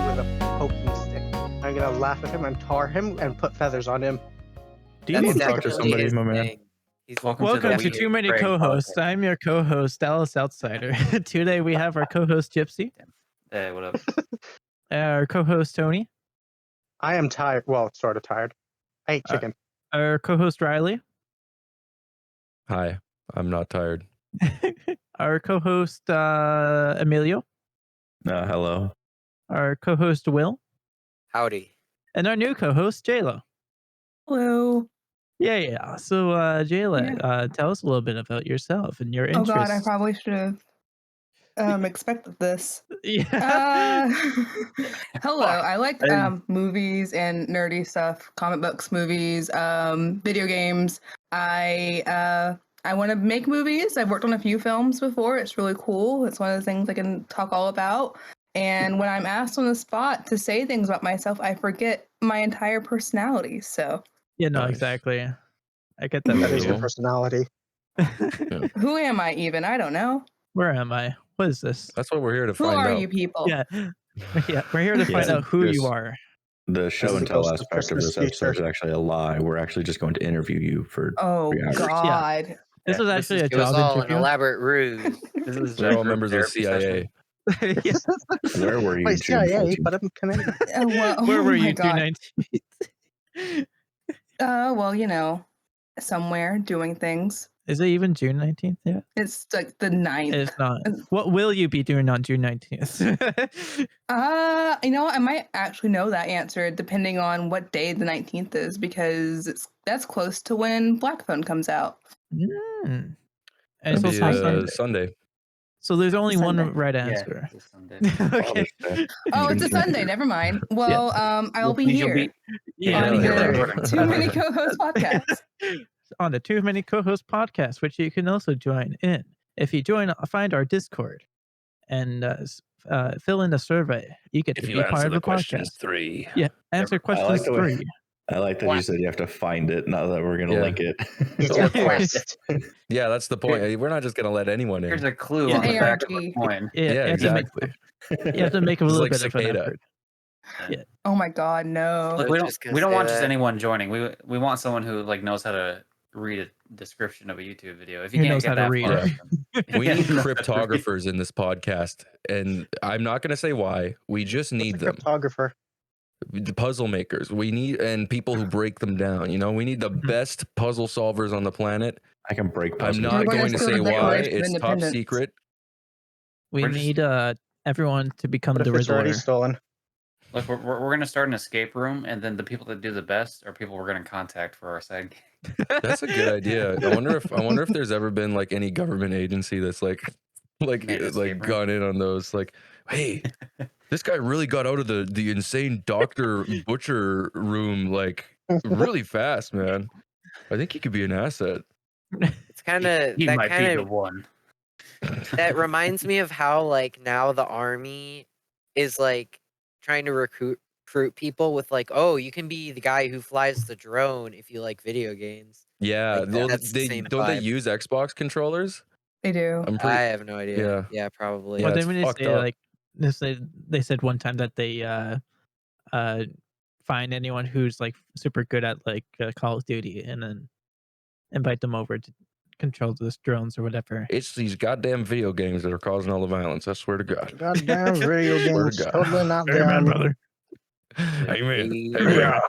with a poking stick. I'm gonna laugh at him and tar him and put feathers on him. Do you That's need to talk to definitely somebody, his my man? thing. He's Welcome to Weird Too Many Greg Co-Hosts. podcast. I'm your co-host, Dallas Outsider. Today we have our co-host Gypsy, Hey, what up? our co-host Tony, I am tired. Well, sort of tired. I ate chicken. our co-host Riley, Hi, I'm not tired. our co-host Emilio, Hello. our co-host Will, Howdy. and our new co-host Jayla. Hello. Yeah. So Jayla, tell us a little bit about yourself and your Oh interests. God, I probably should have expected this. Yeah. Hello, I like movies and nerdy stuff, comic books, movies, video games. I want to make movies. I've worked on a few films before. It's really cool. It's one of the things I can talk all about. And when I'm asked on the spot to say things about myself, I forget my entire personality. So Yeah, no, Nice. exactly. I get that. That very is your Cool. personality. well. who am I even? I don't know. Where am I? What is this? That's what we're here to Who find are out. you people? Yeah, we're here to find Yeah. out who you Yes. are. The show This is and the tell ghost of aspect of Christmas this episode is Easter. actually a lie. We're actually just going to interview you for Oh 3 hours. God. This was actually a It was job all interview. an elaborate ruse. This is They're all group members of the therapy CIA. session. Yeah. Where were you, Wait, June CIA, 14th? but I'm Canadian. Well, Where were oh my you, God. 219? Well, you know, somewhere doing things. Is it even June 19th yet? It's like the 9th. It's not. What will you be doing on June 19th? You know, I might actually know that answer depending on what day the 19th is, because that's close to when Black Phone comes out. And That'd it's be also Sunday. Sunday. So there's only Sunday. one right Yeah, answer. this Sunday. Okay. Oh, it's a June Sunday. Never mind. Well, I'll be Means you'll here Yeah. on yeah. the Too Many Co-Host podcast. On the Too Many Co-Host podcast, which you can also join in. If you find our Discord and fill in the survey, you get to be part of the podcast. 3. Yeah, answer questions the way- 3. I like that you said you have to find it, not that we're going to Yeah. link it. It's your quest. Yeah, that's the point. We're not just going to let anyone Here's in. a clue Yeah. on the back of ARG. the coin. Yeah, Yeah, you have to make- exactly. you have to make a It's little like bit of an cicada. effort. Yeah. Oh my God, no. Look, We just don't. gonna We don't say want just that. anyone joining. We want someone who knows how to read a description of a YouTube video. If you Who can't knows get how to that read. far, We need cryptographers in this podcast, and I'm not going to say why. We just need What's a them. cryptographer? The puzzle makers. We need, and people who break them down. You know, we need the best puzzle solvers on the planet. I can break puzzles. I'm We're not gonna going to steal say the why. Declaration of It's top Independence. secret. We We're just- need everyone to become What the if it's already Riddler. stolen? look, we're going to start an escape room, and then the people that do the best are people we're going to contact for our side. That's a good idea. I wonder if there's ever been like any government agency that's like Made an escape room. gone in on those. Like, hey, this guy really got out of the insane doctor butcher room like really fast, man. I think he could be an asset. It's kind of He that might kind be the of one. that reminds me of how like now the army is like trying to recruit people with like, oh, you can be the guy who flies the drone if you like video games. Yeah, Like, well, that's the they same don't they vibe. use Xbox controllers? They do. I'm I pretty. have no idea. Yeah, probably. Yeah, Well, it's then when they fucked say up. like they said one time that they find anyone who's like super good at like Call of Duty and then invite them over to control those drones or whatever. It's these goddamn video games that are causing all the violence. I swear to God. Goddamn video Swear to games. God. Totally not the army. Amen. Yeah.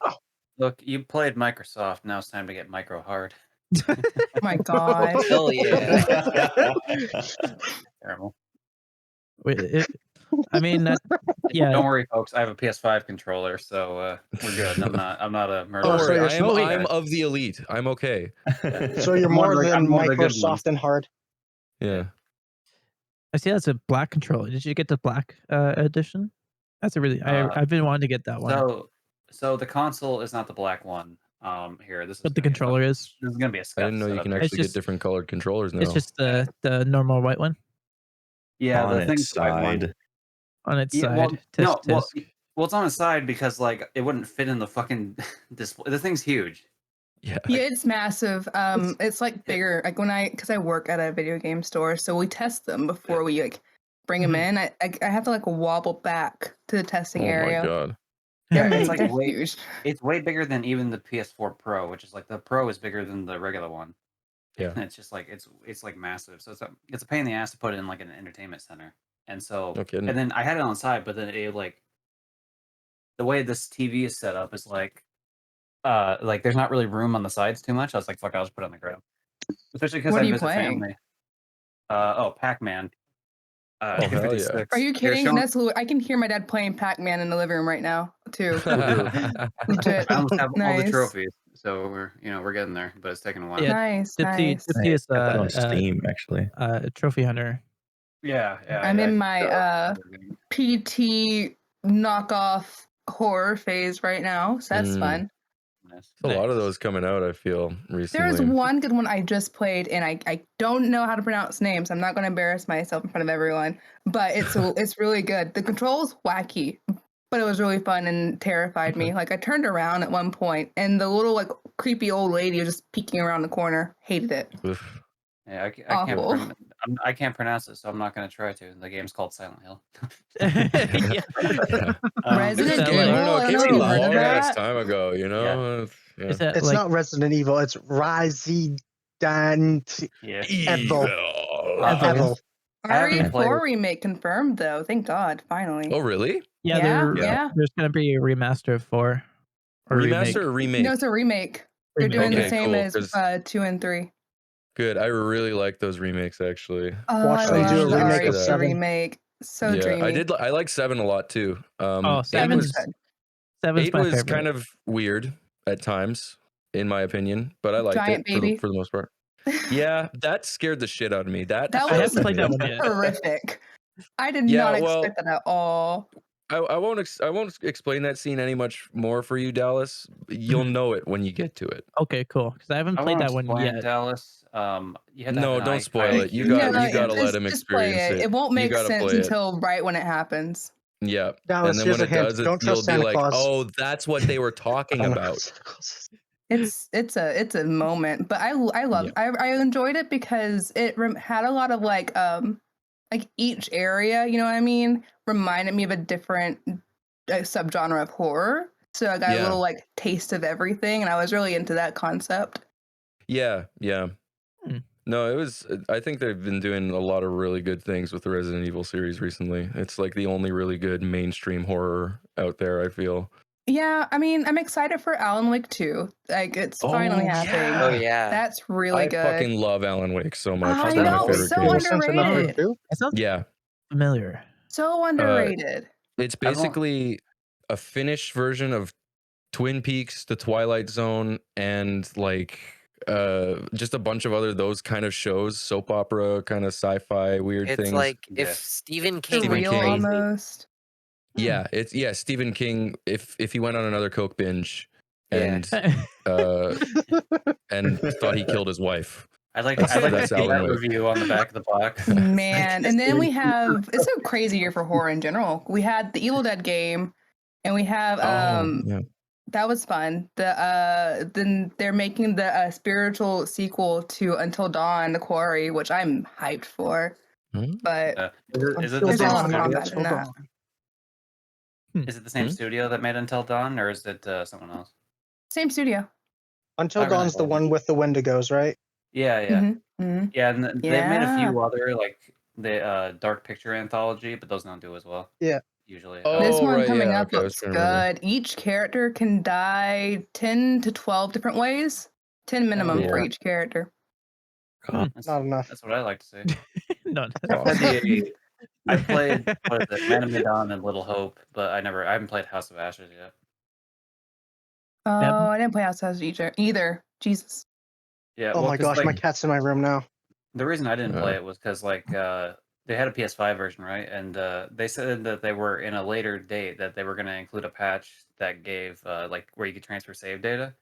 Look, you played Microsoft. Now it's time to get micro hard. Oh my God. Hell yeah. Terrible. I mean, yeah. Don't worry, folks. I have a PS5 controller, so we're good. I'm not a Don't murderer. so worry, you're I am slowly- of the elite. I'm okay. So you're I'm more more than the good ones. Microsoft and hard. Yeah. I see that's a black controller. Did you get the black edition? That's a really. I've been wanting to get that one. So the console is not the black one. Here, this is. But the gonna be a controller is. This is gonna be a. I didn't know you setup can here. actually just- get different colored controllers now. It's just the normal white one Yeah, on the its thing's the white one. side. on its Yeah, side. well, no, Tisk. well, it's on its side because like it wouldn't fit in the fucking display. The thing's huge. Yeah. Yeah, it's massive. It's like bigger. Like because I work at a video game store, so we test them before we like bring them Mhm. in, I have to like wobble back to the testing Oh my area. god. They're Yeah, big. it's like They're way huge. it's way bigger than even the PS4 Pro, which is like the Pro is bigger than the regular one. Yeah. It's just like it's like massive. So it's a pain in the ass to put it in like an entertainment center. And so No kidding. and then I had it on the side, but then it like the way this TV is set up is like there's not really room on the sides too much. I was like, fuck, I'll just put it on the ground. Especially because What I are you visit playing? family. Pac-Man. Oh, hell yeah. 256. Are you They're kidding? showing- That's I can hear my dad playing Pac-Man in the living room right now too. I Legit. almost have all the Nice. trophies, so we're getting there, but it's taking a while. Yeah, Nice, Gypsy, nice. Gypsy is Got that on Steam, actually. trophy hunter. Yeah. I'm in my PT knockoff horror phase right now, so that's Mm. fun. Nice. There's a lot of Nice. those coming out, I feel, There is recently. one good one I just played, and I don't know how to pronounce names. I'm not going to embarrass myself in front of everyone, but it's really good. The controls wacky, but it was really fun and terrified me. Like I turned around at one point, and the little like creepy old lady was just peeking around the corner. Hated it. Oof. Yeah, Awful. I can't pronounce it, so I'm not going to try to. The game's called Silent Hill. Yeah. Resident that This game, I don't know, Evil, it I came don't out know a if you've heard of long ass that. time ago, you know? Yeah. Is that It's like not Resident Evil. It's Resident Yeah. Evil. Evil. I haven't played RE4 it. remake confirmed though. Thank God, finally. Oh, really? Yeah, Yeah. there's gonna be a remaster of 4 or remake. Remaster or remake? No, it's a remake. They're Remake. doing the Okay, same cool, as 'cause- 2 and 3. Good. I really like those remakes, actually. Oh, Watch I them do a love the remake of RE4 7. remake. So Yeah, dreamy. I like 7 a lot too. Oh, 8 seven's was, seven's 8 my was favorite. kind of weird at times, in my opinion, but I liked Giant it baby. for the most part. Yeah, that scared the shit out of me. That That I haven't was played that one yet. horrific. I did Yeah, not well, expect that at all. I won't explain that scene any much more for you, Dallas. You'll know it when you get to it. Okay, cool. Because I haven't I played won't that one explain yet. Dallas. You have to No, have an don't spoil it. You IQ. gotta let him just play experience it. It won't You make gotta sense play it. until right when it happens. Yeah, Dallas, and then here's when a it hint. does, Don't you'll trust be Santa like, Claus. "Oh, that's what they were talking I don't know. about." It's a moment, but I love Yeah. I enjoyed it because it had a lot of like each area, you know what I mean, reminded me of a different subgenre of horror. So I got a Yeah. little like taste of everything, and I was really into that concept. Yeah. Hmm. No, it was. I think they've been doing a lot of really good things with the Resident Evil series recently. It's like the only really good mainstream horror out there, I feel. Yeah, I mean, I'm excited for Alan Wake 2. Like, it's finally happening. Oh yeah. That's really I good. fucking love Alan Wake so much. I It's one of my know, favorite so games. underrated. It sounds Yeah, familiar. So underrated. it's I've al- basically a finished version of Twin Peaks, The Twilight Zone, and like just a bunch of other those kind of shows, soap opera kind of sci-fi weird It's things. like Yeah. if Stephen King Stephen went Surreal King. crazy. almost. Yeah, it's Stephen King if he went on another coke binge Yeah. and thought he killed his wife. I'd like That's to Alan see that Wake. review on the back of the box. Man, and then we have it's a crazy year for horror in general. We had the Evil Dead game, and we have yeah. that was fun. Then they're making the spiritual sequel to Until Dawn: The Quarry, which I'm hyped for. Hmm? But Is it the there's a same lot of studio? combat in that. Is it the same studio that made Until Dawn, or is it someone else? Same studio. Until I really Dawn's the love one with the Wendigos, right? Yeah. Mm-hmm. Yeah, and they've made a Yeah. few other like the Dark Picture anthology, but those don't do as well. Yeah. Usually. Oh, This one right, coming yeah, up okay, I was looks trying to remember. good. Each character can die 10 to 12 different ways. 10 minimum for yeah. each character. That's, Not enough. that's what I like to see. No, I played what is it, Man of Medan and Little Hope, but I haven't played House of Ashes yet. Oh, I didn't play House of Ashes either. Jesus. Yeah. Oh well, my 'cause, gosh, like, my cat's in my room now. the reason I didn't Yeah. play it was because like they had a PS5 version, right? And they said that they were in a later date that they were going to include a patch that gave like where you could transfer save data.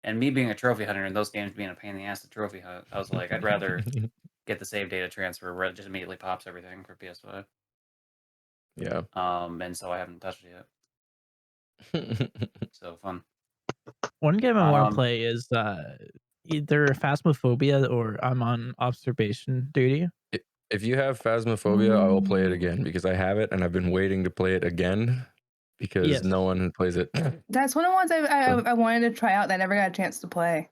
And me being a trophy hunter and those games being a pain in the ass to trophy hunt, I was like, I'd rather get the save data transfer where it just immediately pops everything for PS5. Yeah. And so I haven't touched it yet. So fun. one game I want to Um, play is either Phasmophobia or I'm on observation duty. If you have Phasmophobia, I will play it Mm. again because I have it and I've been waiting to play it again because no one plays it. That's one of the ones So- I wanted to try out that I never got a chance to play.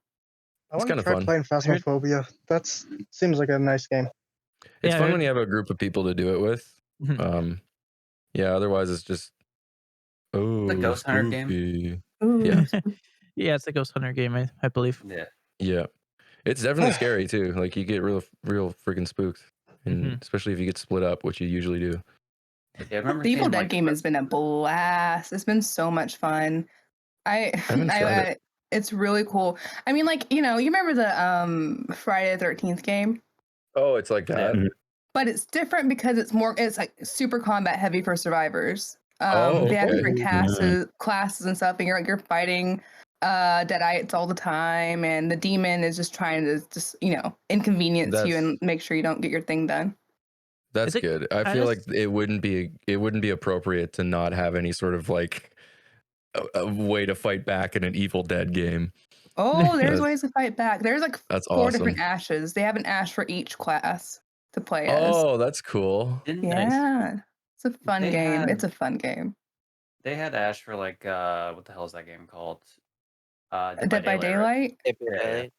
I It's want to kinda try fun. playing Phasmophobia. That's seems like a nice game. It's Yeah, fun I when you have a group of people to do it with. Mhm. Yeah, otherwise it's just The Ghost Hunter game? spooky. Ooh. Yeah. Yeah, it's a Ghost Hunter game, I believe. Yeah. Yeah. It's definitely scary too. Like you get real freaking spooked. And especially if you get split up, which you usually do. Yeah, I remember The Evil seeing, Dead like, game has been a blast. It's been so much fun. I haven't tried it. It's really cool. I mean, like, you remember the Friday the 13th game? Oh, it's like that. Yeah. But it's different because it's like super combat heavy for survivors. Oh, They have okay. different classes and stuff, and you're fighting deadites all the time, and the demon is just trying to inconvenience you and make sure you don't get your thing done. That's Is it good. I feel like it wouldn't be appropriate to not have any sort of like a way to fight back in an Evil Dead game. Oh, there's ways to fight back. There's like That's 4 different awesome. ashes. They have an ash for each class to play as. Oh, that's cool. Yeah. It's a fun They game. had- It's a fun game. They had Ash for, like, what the hell is that game called? Dead by Daylight? Dead by Yeah. Daylight.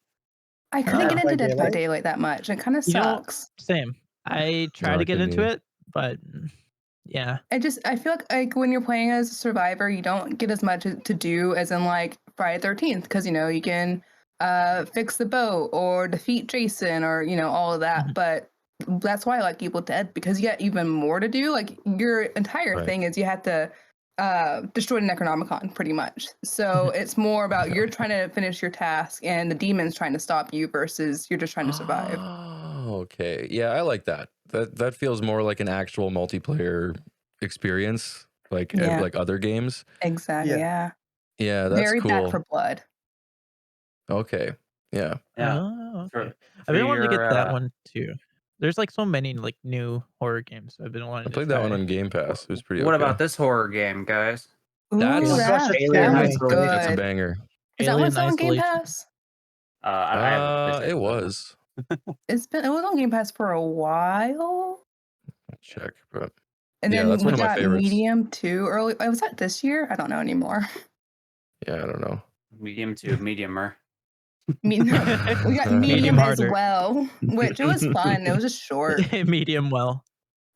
I couldn't Dead get by into Dead by Daylight? Daylight that much. It kind of You know, sucks. Same. I tried No, to I get couldn't into either. it, but yeah. I feel like when you're playing as a survivor, you don't get as much to do as in like Friday the 13th because you can fix the boat or defeat Jason or all of that. Mhm. But that's why I like Evil Dead because you got even more to do. Like your entire Right. thing is you have to destroy the Necronomicon pretty much. So it's more about you're trying to finish your task and the demon's trying to stop you versus you're just trying to survive. Oh, okay. Yeah, I like that. That feels more like an actual multiplayer experience, like Yeah. like other games. Exactly. Yeah. Yeah. Yeah, that's Very Back cool. for Blood. Okay. Yeah. Yeah. Oh, For- okay. I've been wanting to get your, that one too. There's like so many like new horror games I've been wanting I to played try. that one on Game Pass. It was pretty What okay. about this horror game, guys? That's- Ooh, Oh gosh, that, it's that Alien was Isolation. That's a good. banger. Is that one Alien still on Game Isolation. Pass? I haven't PlayStation, It but- was. It was on Game Pass for a while. Check, but And Yeah, then that's we one of my got favorites. Medium 2 early. Was that this year? I don't know anymore. yeah, I don't know. Medium to mediumer. We got Medium Medium as harder. well, which it was fun. It was just short. Medium well.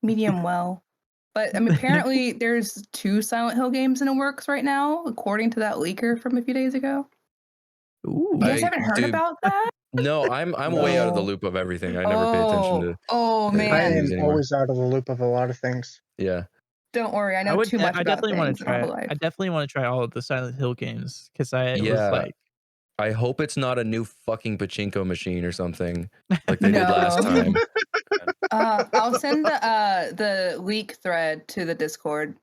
Medium well. But I mean, apparently there's 2 Silent Hill games in the works right now, according to that leaker from a few days ago. Ooh. You guys I- haven't heard dude, about that? No, I'm way out of the No. loop of everything. I never pay attention to. Oh I I man. news am anymore. always out of the loop of a lot of things. Yeah. Don't worry, I know too much I about definitely want things to in my try whole it. life. I definitely want to try all of the Silent Hill games because I was Yeah. like, I hope it's not a new fucking pachinko machine or something like they did last No. time. I'll send the leak thread to the Discord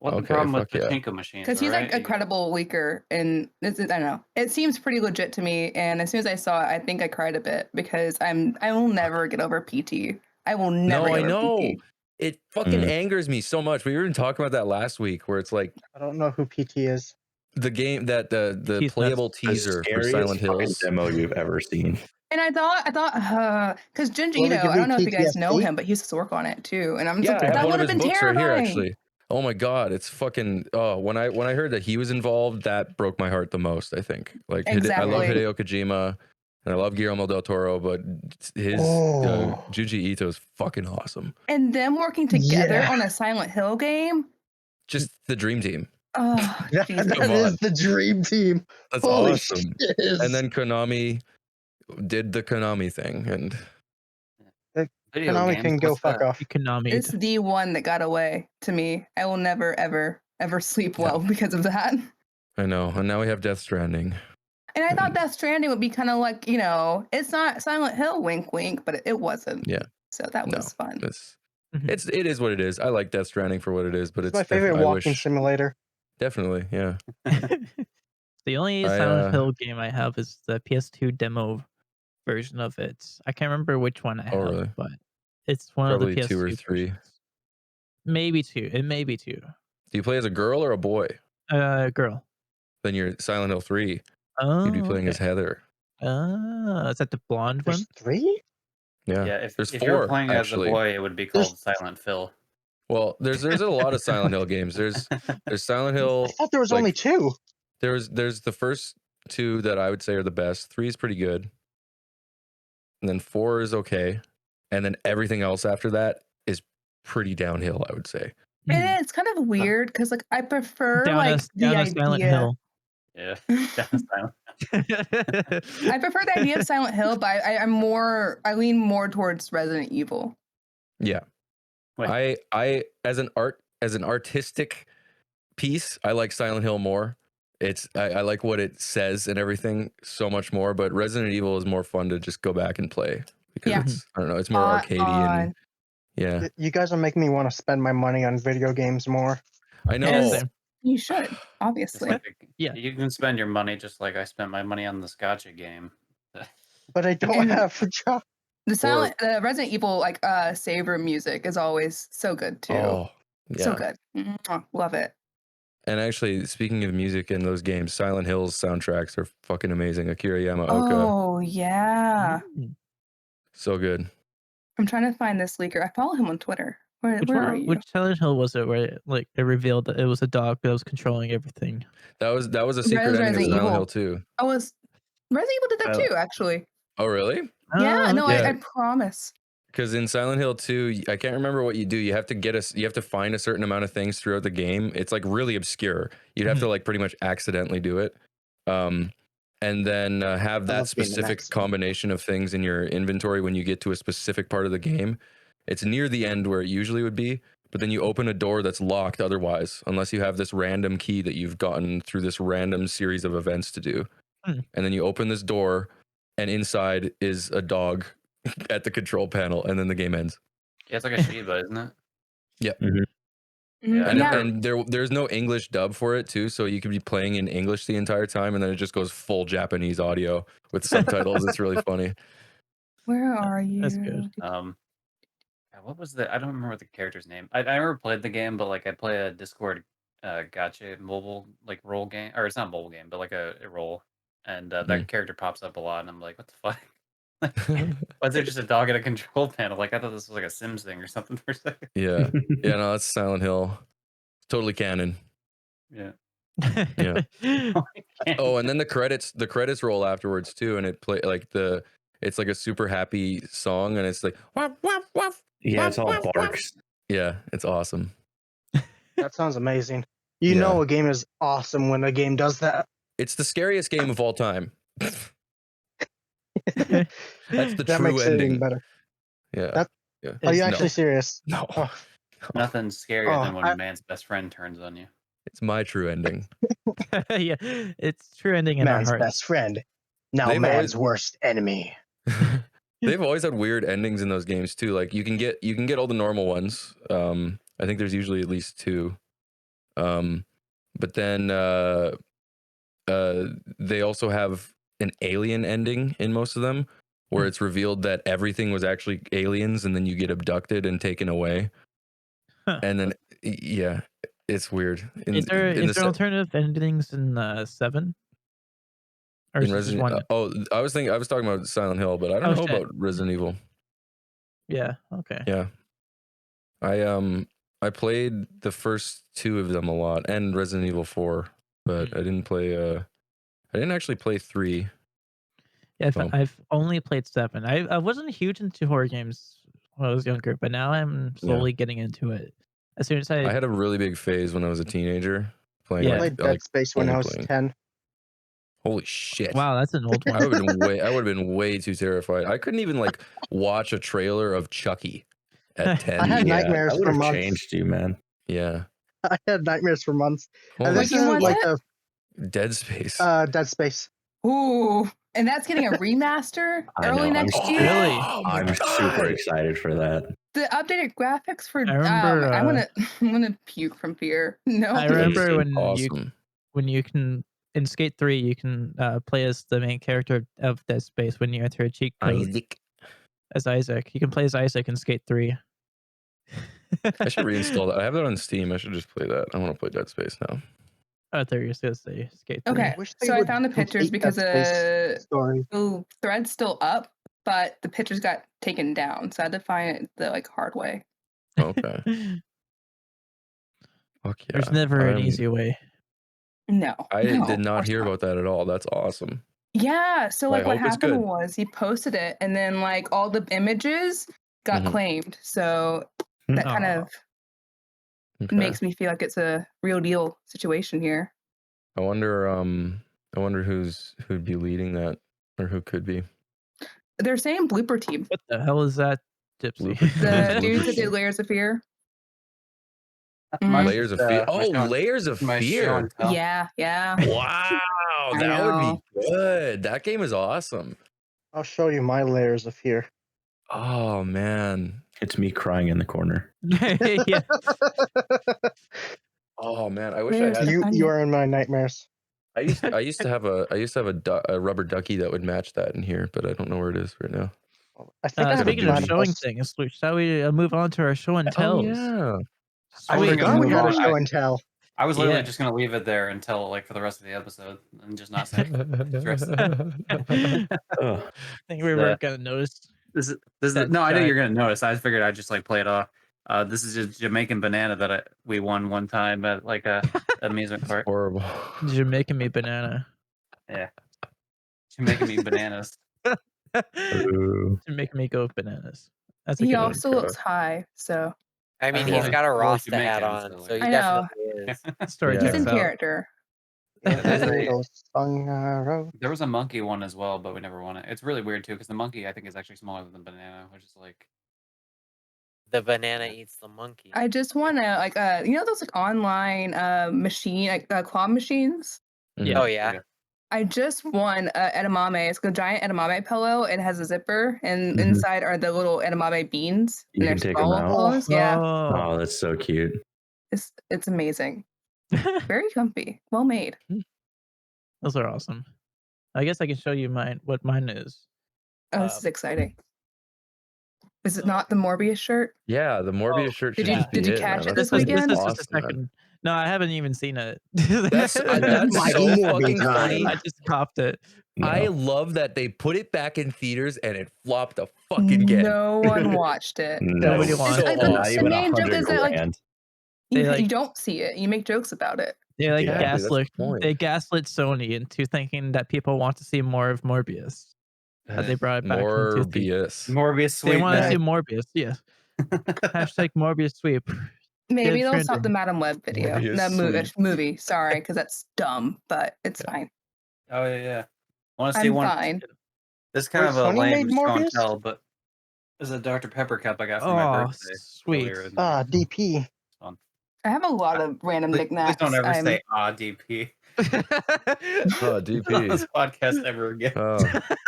What's the Okay, problem with fuck yeah. pachinko machines? because he's like a right? credible leaker, and I don't know. It seems pretty legit to me. And as soon as I saw it, I think I cried a bit because I will never get over PT. I will never. No, I get over know. PT. It fucking Mm. angers me so much. We were even talking about that last week where it's like I don't know who PT is. the game that the Tease playable nuts. The teaser for scariest Silent fucking Hills. demo you've ever seen. And I thought, because Junji Will it Ito, give I you don't know if you guys know PTSD? him, but he used to work on it too. And I'm just Yeah, I like, have that one would of have his been books right here terrifying. actually. Oh my god, it's fucking when I heard that he was involved, that broke my heart the most, I think. Like I love Exactly. Hideo Kojima and I love Guillermo del Toro, but his Oh. Junji Ito is fucking awesome. And them working together Yeah. on a Silent Hill game. Just the dream team. Oh, That Jesus. Come is on. the dream team. That's Holy awesome. shit. And then Konami did the Konami thing and Video Konami games, can go what's fuck that? off. Konami. It's the one that got away to me. I will never, ever, ever sleep well because of that. I know. And now we have Death Stranding. And I thought Death Stranding would be kind of like, it's not Silent Hill, wink, wink, but it wasn't. Yeah. So that No. was fun. Mhm. It is what it is. I like Death Stranding for what it is, but It's it's my favorite definitely- I walking wish- simulator. Definitely, yeah. The only I, Silent Hill game I have is the PS2 demo version of it. I can't remember which one I Oh, have, really? but it's one Probably of the PS2 2 or 3. versions. Maybe 2. It may be 2. Do you play as a girl or a boy? Girl. Then you're Silent Hill 3. Oh, You'd be playing as okay. Heather. Is that the blonde There's one? 3? Yeah. Yeah, if There's if you were 4 playing as a actually. boy, it would be There's- called Silent Phil. Well, there's a lot of Silent Hill games. There's Silent I Hill. thought there was like, only 2. there's the first 2 that I would say are the best. 3 is pretty good. And then 4 is okay. And then everything else after that is pretty downhill, I would say. It is kind of weird because like I prefer like the down a Silent idea. Hill. Yeah, that's Silent. I prefer the idea of Silent Hill, but I lean more towards Resident Evil. Yeah. Wait. I as an artistic piece, I like Silent Hill more. I like what it says and everything so much more, but Resident Evil is more fun to just go back and play because Yeah. it's, I don't know, it's more arcadey and yeah. You guys are making me want to spend my money on video games more. I know. Yes. Same. You should, Just obviously. like Yeah. you can spend your money just like I spent my money on the Scotcha game. But I don't And- have a job. The Resident Evil like save room music is always so good too. Oh, yeah. So good. Love it. And actually, speaking of music in those games, Silent Hill's soundtracks are fucking amazing. Akira Yamaoka, Oh yeah. so good. I'm trying to find this leaker. I follow him on Twitter. Where are you? Which Silent Hill was it where it revealed that it was a dog that was controlling everything? That was a secret ending of Resident Silent Evil. Hill too. Resident Evil did that Oh. too, actually. Oh, really? Yeah, Oh, no, okay. I promise. Because in Silent Hill 2, I can't remember what you do. You have to find a certain amount of things throughout the game. It's like really obscure. You'd have to like pretty much accidentally do it. And then have that love being an specific accident. combination of things in your inventory when you get to a specific part of the game. It's near the end where it usually would be, but then you open a door that's locked otherwise, unless you have this random key that you've gotten through this random series of events to do. And then you open this door, and inside is a dog at the control panel, and then the game ends. Yeah, it's like a Shiba, isn't it? Yep. Yeah, And, Yeah. and there's no English dub for it too, so you could be playing in English the entire time, and then it just goes full Japanese audio with subtitles. It's really funny. Where are you? That's good. What was the? I don't remember the character's name. I never played the game, but like I play a Discord gacha mobile like role game, or it's not a mobile game, but like a role, and that character pops up a lot, and I'm like, what the fuck? Why is there just a dog at a control panel? Like I thought this was like a Sims thing or something for a second. Yeah, no, that's Silent Hill. Totally canon. Yeah. Yeah. Oh, Oh, and then the credits roll afterwards too, and it's like a super happy song, and it's like waf, waf, waf, Yeah, waf, it's all waf, waf. barks. Yeah, it's awesome. That sounds amazing. You Yeah. know a game is awesome when a game does that. It's the scariest game of all time. That's the That true makes it even ending. better. Yeah. That- yeah. Are you No. actually serious? No. Oh, nothing scarier Oh, than when I- a man's best friend turns on you. It's my true ending. Yeah, it's true ending in our man's hearts. best friend. Now They've man's always- worst enemy. They've always had weird endings in those games too. Like you can get all the normal ones. I think there's usually at least 2. But then they also have an alien ending in most of them, where it's revealed that everything was actually aliens, and then you get abducted and taken away. Huh. And then yeah, it's weird. Is there in the alternative endings in 7? Or in is it just Resident? one? I was talking about Silent Hill, but I don't Oh, know shit. about Resident Evil. Yeah. Okay. Yeah. I played the first 2 of them a lot, and Resident Evil 4, but I didn't actually play 3. Yeah, So- I've only played 7. I wasn't huge into horror games when I was younger, but now I'm slowly getting into it. As soon as I had a really big phase when I was a teenager playing. Yeah. I like, played Dead like, Space when only I was playing. 10. Holy shit! wow, that's an old one. I would have been way too terrified. I couldn't even like watch a trailer of Chucky at 10. I had Yeah, nightmares I would for have months. changed you, man. Yeah. I had nightmares for months. Holy And this you isn't want like it? Dead Space. Dead Space. Ooh, and that's getting a remaster I early know, next I'm- year. Really? Oh my I'm God. super excited for that. The updated graphics for I remember, I'm gonna puke from fear. No, I remember It's when awesome. you can in Skate 3 you can play as the main character of Dead Space when you enter a cheat code Isaac. as Isaac. You can play as Isaac in Skate 3. I should reinstall that. I have that on Steam. I should just play that. I want to play Dead Space now. I thought you were going to say Skate 3. Okay, Wish they so I would found the pictures complete because Dead Space story. thread's still up. but the pictures got taken down, so I had to find it the hard way. Okay. Fuck yeah. There's never an I'm- easy way. No, I no, did of not course hear about that at all. That's awesome. Yeah, so I what hope it's good. happened was he posted it, and then all the images got Mhm. claimed. So that kind Aw. of Okay. makes me feel like it's a real deal situation here. I wonder who'd be leading that, or who could be. They're saying blooper team. What the hell is that, Gypsy? Blooper team. The Blooper dudes that team. did Layers of Fear. Mine's Layers of just, Fear. my Oh, show and- Layers of my show Fear. and tell. Yeah, yeah. Wow, I that would know. be good. That game is awesome. I'll show you my layers of fear. Oh man. It's me crying in the corner. Yeah. Oh man. I wish Layers I had. of- You are in my nightmares. I used to have a rubber ducky that would match that in here, but I don't know where it is right now. I think I have a Speaking of Platypus. showing things, shall we move on to our show and tells? Oh yeah. I Sweet. forgot we Move had a on. show and tell. I was literally Yeah. just gonna leave it there until for the rest of the episode and just not say the rest of it. Ugh. I think we weren't gonna notice. This is That no, I knew giant- you're gonna notice. I figured I'd just play it off. This is just Jamaican banana that we won one time at a amusement park. Horrible. You're making me banana. Yeah, Jamaican me bananas. Ooh. You're making me go bananas. That's a He good one. also looks high, so I mean, Well, he's got a well, Rasta hat Jamaican, on, so, so he I know. definitely is. Story Yeah. he's checks in out. character. There was a monkey one as well, but we never won it. It's really weird too because the monkey I think is actually smaller than the banana, which is like The banana eats the monkey. I just want to those online machine claw machines. Yeah. Oh yeah. I just won edamame. It's a giant edamame pillow. It has a zipper, and Mhm. inside are the little edamame beans. You and can they're take 'em small out? claws. Yeah, Oh. Oh, that's so cute. it's amazing. Very comfy. Well made. Those are awesome. I guess I can show you what mine is. Oh, this is exciting. Is it not the Morbius shirt? Yeah, the Morbius shirt Did should you- just be did you it, catch man. it That's this fucking weekend? This is just a awesome, man. second. No, I haven't even seen it. That's so Morbius. fucking funny. I just copped it. No. I love that they put it back in theaters and it flopped a fucking again. No one watched it. No, Nobody It's wants so it. the not even main joke 100 is that grand. They, you, like- you don't see it. You make jokes about it. They like Exactly, that's the gaslit. point. They gaslit Sony into thinking that people want to see more of Morbius. They brought it back into Morbius. Morbius They sweep. want to man. see Morbius. Yes. Hashtag Morbius sweep. Maybe Kids they'll stop trending. the Madam Web video. Morbius That sweet. movie. Sorry, because that's dumb, but it's fine. Oh yeah. I want to see I'm one. fine. This is kind Wait, of a Sony lame made show and Morbius? tell, but there's a Dr Pepper cup I got for my Oh, birthday. sweet. earlier in the year. DP. I have a lot of random Please knickknacks. don't ever I'm- say DP Oh, on DP. this podcast ever again. Oh,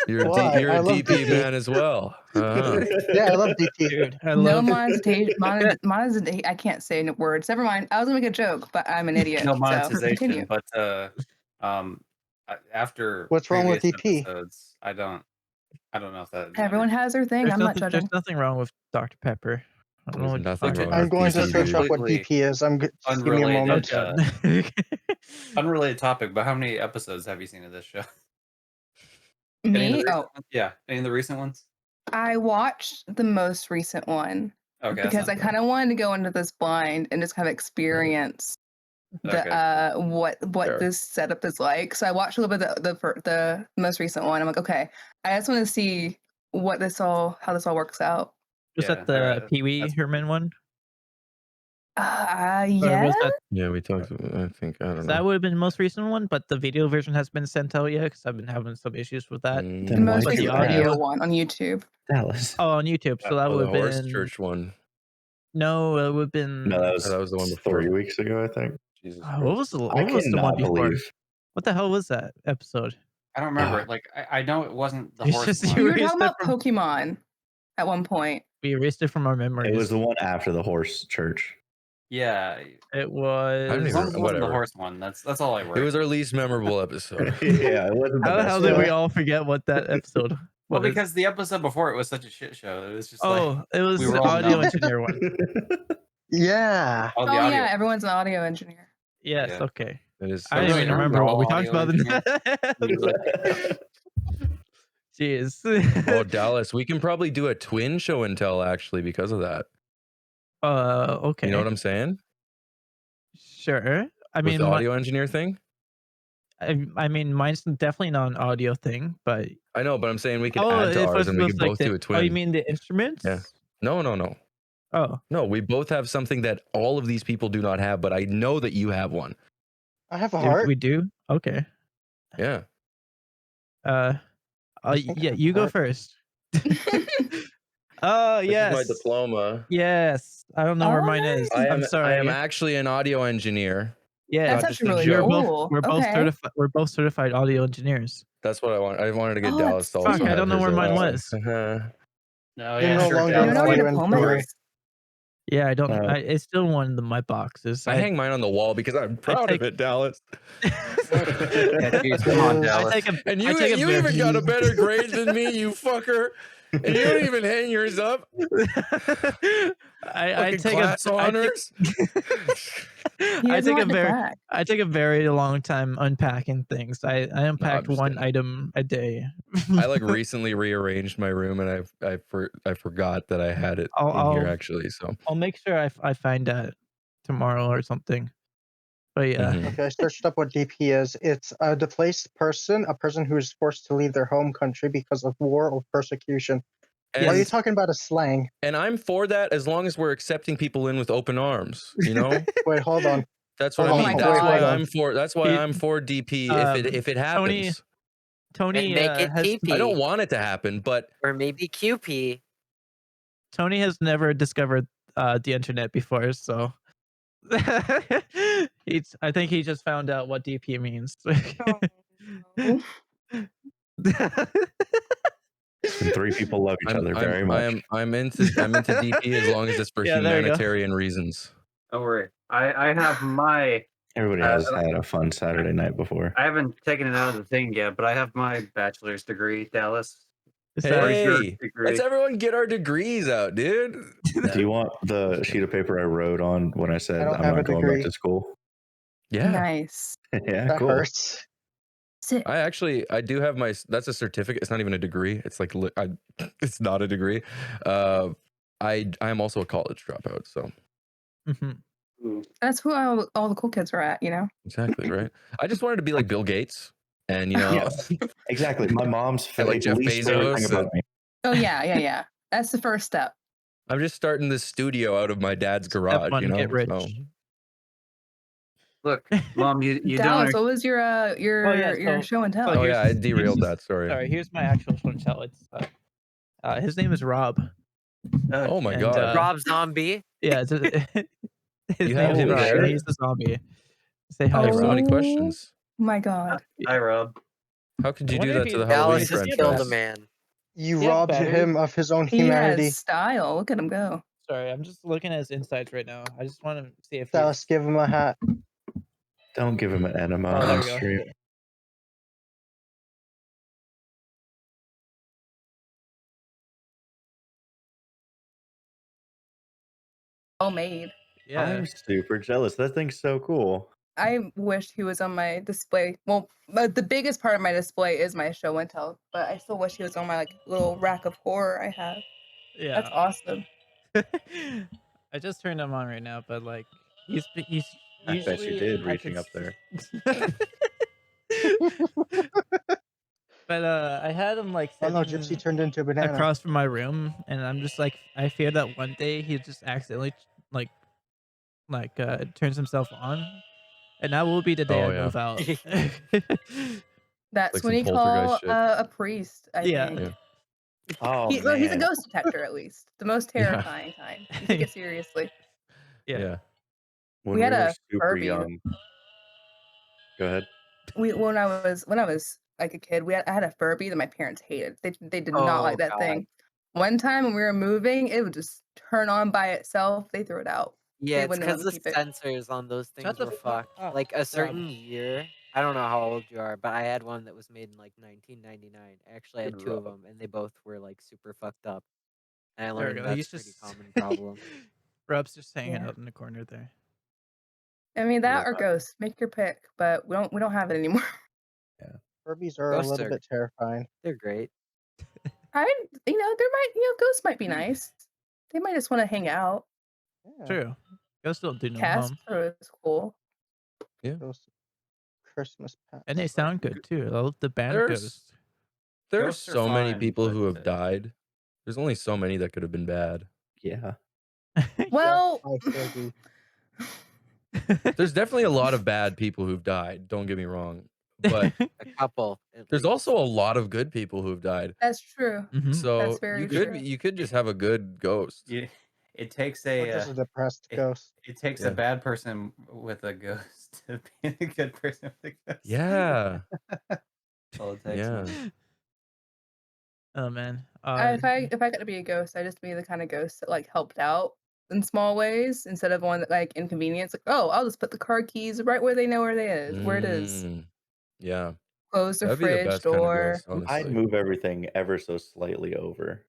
you're a, Why? you're I a love DP DP. man as well. Uh-huh. Yeah, I love DP. Dude, I no love monetization. Monetization. I can't say words. Never mind. I was gonna make a joke, but I'm an idiot. No So monetization, continue. but after What's wrong with previous DP? episodes, I don't know if that Everyone has their thing. I'm not there's judging. nothing wrong with Dr. Pepper. I don't know There's what nothing you're wrong I'm going to DP, search dude. up what Completely DP is. Just give me a unrelated. moment. talking about. unrelated topic, but how many episodes have you seen of this show? Any of the Me? recent Oh, ones? Yeah, any of the recent ones? I watched the most recent one Okay, because I kind of wanted to go into this blind and just kind of experience the Okay. what Sure. this setup is like. So I watched a little bit of the most recent one. I'm like, okay, I just want to see how this all works out. Was Yeah, that the Pee Wee that's- Herman one? Yeah. Or was that, Yeah, we talked. I think I don't that know. would have been the most recent one, but the video version has been sent out yet because I've been having some issues with that. Mm, The Then most why'd you recent ask? video one on YouTube. Dallas. Oh, on YouTube. So that oh, would the have horse been church one. No, it would have been. No, that That was the one before. 3 weeks ago, I think. Jesus Oh, what was the I what was the one cannot before? believe. What the hell was that episode? I don't remember Ah. it. Like I know it wasn't the It's horse just one. We you were erased talking it about from- Pokemon at one point. We erased it from our memories. It was the one after the horse church. Yeah, It was. I don't as even- long as it wasn't the whatever. horse one. That's all I It were. was our least memorable episode. Yeah, it wasn't the How the best hell did one. we all forget what that episode? Well, what is- because the episode before it was such a shit show. It was just oh, it was we the were all audio numb. engineer one. Yeah. all the Oh audio. yeah, everyone's an audio engineer. Yes. Yeah. Okay. It is. I don't really even are remember what we all talked about. audio engineers. Jeez. Oh, Dallas, we can probably do a twin show and tell actually because of that. Okay. You know what I'm saying? Sure. I With mean, the audio engineer thing? I mean, mine's definitely not an audio thing, but I know, but I'm saying we could oh, add to it ours was and we supposed could like both the. do a Oh, you twin. mean the instruments? Yeah. No. Oh, No, we both have something that all of these people do not have, but I know that you have one. I have a heart. we do. Okay. Yeah. I think I Yeah, have you a go heart. first. Oh, This yes. is my diploma. Yes. I don't know where Oh, mine is. nice. I'm sorry. I am actually an audio engineer. Yeah. That's not just actually a really joke. cool. We're both Okay. certified. We're both certified audio engineers. That's what I want. I wanted to get Oh, Dallas to that's also Fuck, I have don't know his where mine also. was. No, You're yeah, no sure, longer You don't Dallas. know what audio your diploma engineer. is? Yeah, I don't. Uh, It's still one of my boxes. I hang mine on the wall because I'm proud take- of it, Dallas. Yeah, geez, come on, I Dallas. And I take a you very- even got a better grade than me, you fucker. And you don't even hang yours up. I Fucking take class honors. He I doesn't take a like to very brag. I take a very long time unpacking things. I unpacked just one kidding. item a day. I like recently rearranged my room and I forgot that I had it in here I'll actually. So I'll make sure I find that tomorrow or something. But yeah, Mhm. Okay, I searched up what DP is. It's a displaced person, a person who is forced to leave their home country because of war or persecution. Why are you And, talking about a slang? and I'm for that as long as we're accepting people in with open arms, you know? Wait, hold on. That's what Hold I on. mean. Oh my That's why God. I'm for He- I'm for DP um, if it happens. Tony make it has TP. I don't want it to happen, but Or maybe QP. Tony has never discovered the internet before, so I think he just found out what DP means. Oh. and three people love each other very much. I'm into DP as long as it's for Yeah, there you go. humanitarian reasons. Don't worry. I have my. Everybody has had a fun Saturday night before. I haven't taken it out of the thing yet, but I have my bachelor's degree, Dallas. Is that- Where's your Hey, degree? let's everyone get our degrees out, dude. Do you want the sheet of paper I wrote on when I said I don't I'm have not a going degree. back to school? Yeah. Nice. Yeah, That cool. hurts. Sick. I do have that's a certificate. It's not even a degree. It's like it's not a degree. I'm also a college dropout, so Mhm. That's who all the cool kids are at, you know? exactly right. I just wanted to be like Bill Gates, and you know, Yes, exactly. My mom's And, like, Jeff least favorite thing Bezos about me. Oh, yeah. That's the first step. I'm just starting this studio out of my dad's Step garage. one, You know, get rich. So, Look, Mom, you Dallas, don't. what was your so- show and tell? so oh here's- yeah, I derailed that. Sorry. Sorry, here's my actual show and tell. It's his name is Rob. Oh my And, god. Rob Zombie. Yeah, his You name have is him Rob. there? And he's the zombie. Say hi, I have so Rob. many questions. My God. Hi, Rob. How could I you do wonder that if to the he- Halloween Dallas has franchise? killed a man. You Yeah, robbed battery. him of his own He humanity. has style. Look at him go. Sorry, I'm just looking at his insides right now. I just want to see if Dallas, give him a hat. Don't give him an enema Oh, there on we go. stream. Well made. Yeah. I'm super jealous. That thing's so cool. I wish he was on my display. Well, but the biggest part of my display is my show and tell, but I still wish he was on my like little rack of horror I have. Yeah. That's awesome. I just turned him on right now, but like he's I bet you usually did, I reaching could up there. But I had him like Oh no, sitting Gypsy turned into a banana. across from my room, and I'm just like, I fear that one day he just accidentally like turns himself on, and that will be the day Oh, I yeah. move out. That's Like when some you call poltergeist shit. a priest. I Yeah. think. Yeah. Oh, Well, he's a man. ghost detector at least. The most Yeah. terrifying kind. You take it seriously. Yeah. When We we had were a super Furby. young. Go ahead. When I was like a kid, I had a Furby that my parents hated. They did not Oh, like that God. thing. One time when we were moving, it would just turn on by itself. They threw it out. Yeah, it's wouldn't let because me the keep it. sensors on those Shut things the were fuck fucked. up, Like a Rob. certain year, I don't know how old you are, but I had one that was made in like 1999. I actually had Good two of Rob. them, and they both were like super fucked up. And I There we learned go. that's He's a pretty just common problem. Rob's just hanging Yeah. out in the corner there. I mean that Real or ghosts. Make your pick, but we don't have it anymore. Furbies are a Ghosts little are- bit terrifying. They're great. there might, ghosts might be nice. They might just want to hang out. Yeah. True. Ghosts don't do no harm. Casper is cool. Those Christmas pets. And they sound good too. I love the band There's Ghost. there's Ghosts are so many fine, people who but have died. There's only so many that could have been bad. Yeah. Well, I feel you. There's definitely a lot of bad people who've died. Don't get me wrong, but A couple. At there's least. also a lot of good people who've died. that's true. Mhm. So very you could true. you could just have a good ghost. it takes Or a just a depressed it, ghost. it takes Yeah. a bad person with a ghost to be a good person with a ghost. Yeah. That's all it takes. Yeah. Man. Oh man. If I got to be a ghost, I'd just be the kind of ghost that like helped out in small ways instead of one that like inconvenience. Like, oh, I'll just put the car keys right where they know where it is. Yeah. Close the That'd be the fridge best kind of door. ghost, honestly. I'd move everything ever so slightly over.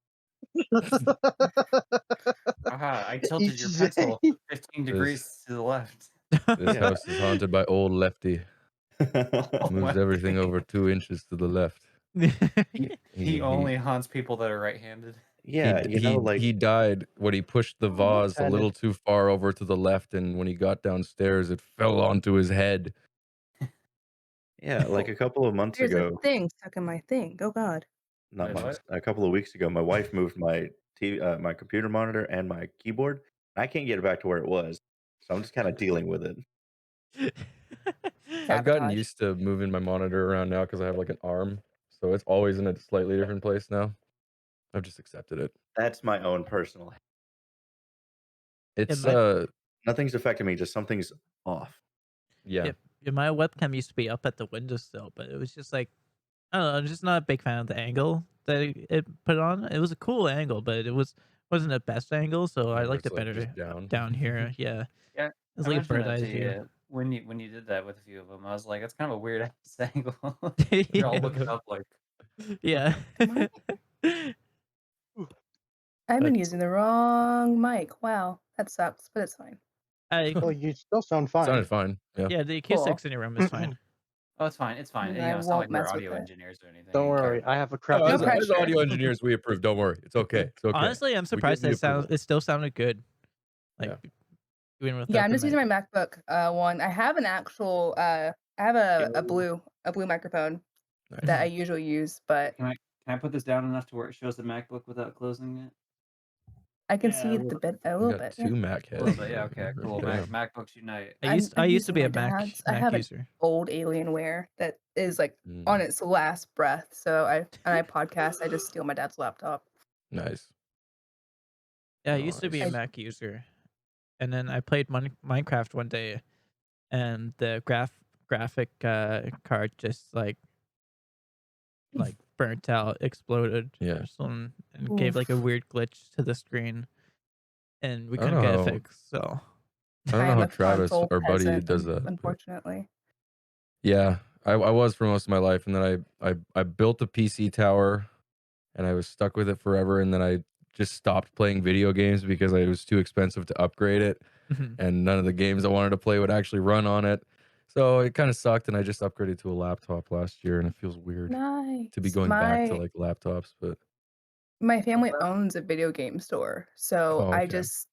Aha, I tilted Each your day. pencil 15 degrees to the left. This Yeah. house is haunted by old Lefty. Oh Moves my everything God. over 2 inches to the left. He only haunts people that are right-handed. Yeah, He died when he pushed the vase a little too far over to the left, and when he got downstairs, it fell onto his head. yeah, like a couple of months There's a ago, thing stuck in my thing. Oh God. not Wait, months, what? a couple of weeks ago, my wife moved my my computer monitor and my keyboard. I can't get it back to where it was, so I'm just kind of dealing with it. I've gotten Sabotage. used to moving my monitor around now because I have like an arm, so it's always in a slightly different place now. I've just accepted it. That's my own personal. It's Nothing's affecting me, just something's off. yeah. Yeah, my webcam used to be up at the windowsill, but it was just like I don't know. I'm just not a big fan of the angle that it put on. It was a cool angle, but wasn't the best angle, so I Where liked it's it like better just down. here. Yeah, Yeah, it was I like a mentioned bird that eye to view. you when you did that with a few of them. I was like, that's kind of a weird ass angle. Yeah, You're all looking up like. yeah. Am I've been But using the wrong mic. Wow, that sucks, but it's fine. Oh, you still sound fine. Sounded fine. Yeah. yeah, the Cool. acoustics in your room is fine. Oh, it's fine. It's fine. And You I know, it's not like won't we're mess with audio it. engineers or anything. Don't You care worry, about I have a Oh, crappy No as mic. pressure. audio engineers, we approve. Don't worry. It's okay. It's okay. Honestly, I'm We surprised give the approval. it still sounded good. Like Yeah. even with Yeah, I'm the just using my MacBook one. I have an actual I have a blue microphone Nice. that I usually use, but Can I put this down enough to where it shows the MacBook without closing it? I can Yeah, see it a We little got bit. two Mac A heads. little bit. Yeah. Okay. Cool. Damn. MacBooks unite. I used I'm to be using a my Mac dad's. I have an user. old Alienware that is like on its last breath. So I podcast. I just steal my dad's laptop. Nice. Yeah, I used to be a Nice. Mac user, and then I played Minecraft one day, and the graphic card just like burnt out, exploded, Yeah. or something, and gave like a Oof. weird glitch to the screen, and we I don't couldn't get it know. fixed. So I don't know am how a Travis, console our buddy, peasant, does that. But unfortunately. yeah, I was for most of my life, and then I built a PC tower, and I was stuck with it forever, and then I just stopped playing video games because it was too expensive to upgrade it, and none of the games I wanted to play would actually run on it. So it kind of sucked, and I just upgraded to a laptop last year, and it feels weird to be Nice. going back to like laptops, but My family owns a video game store, so oh, I okay. just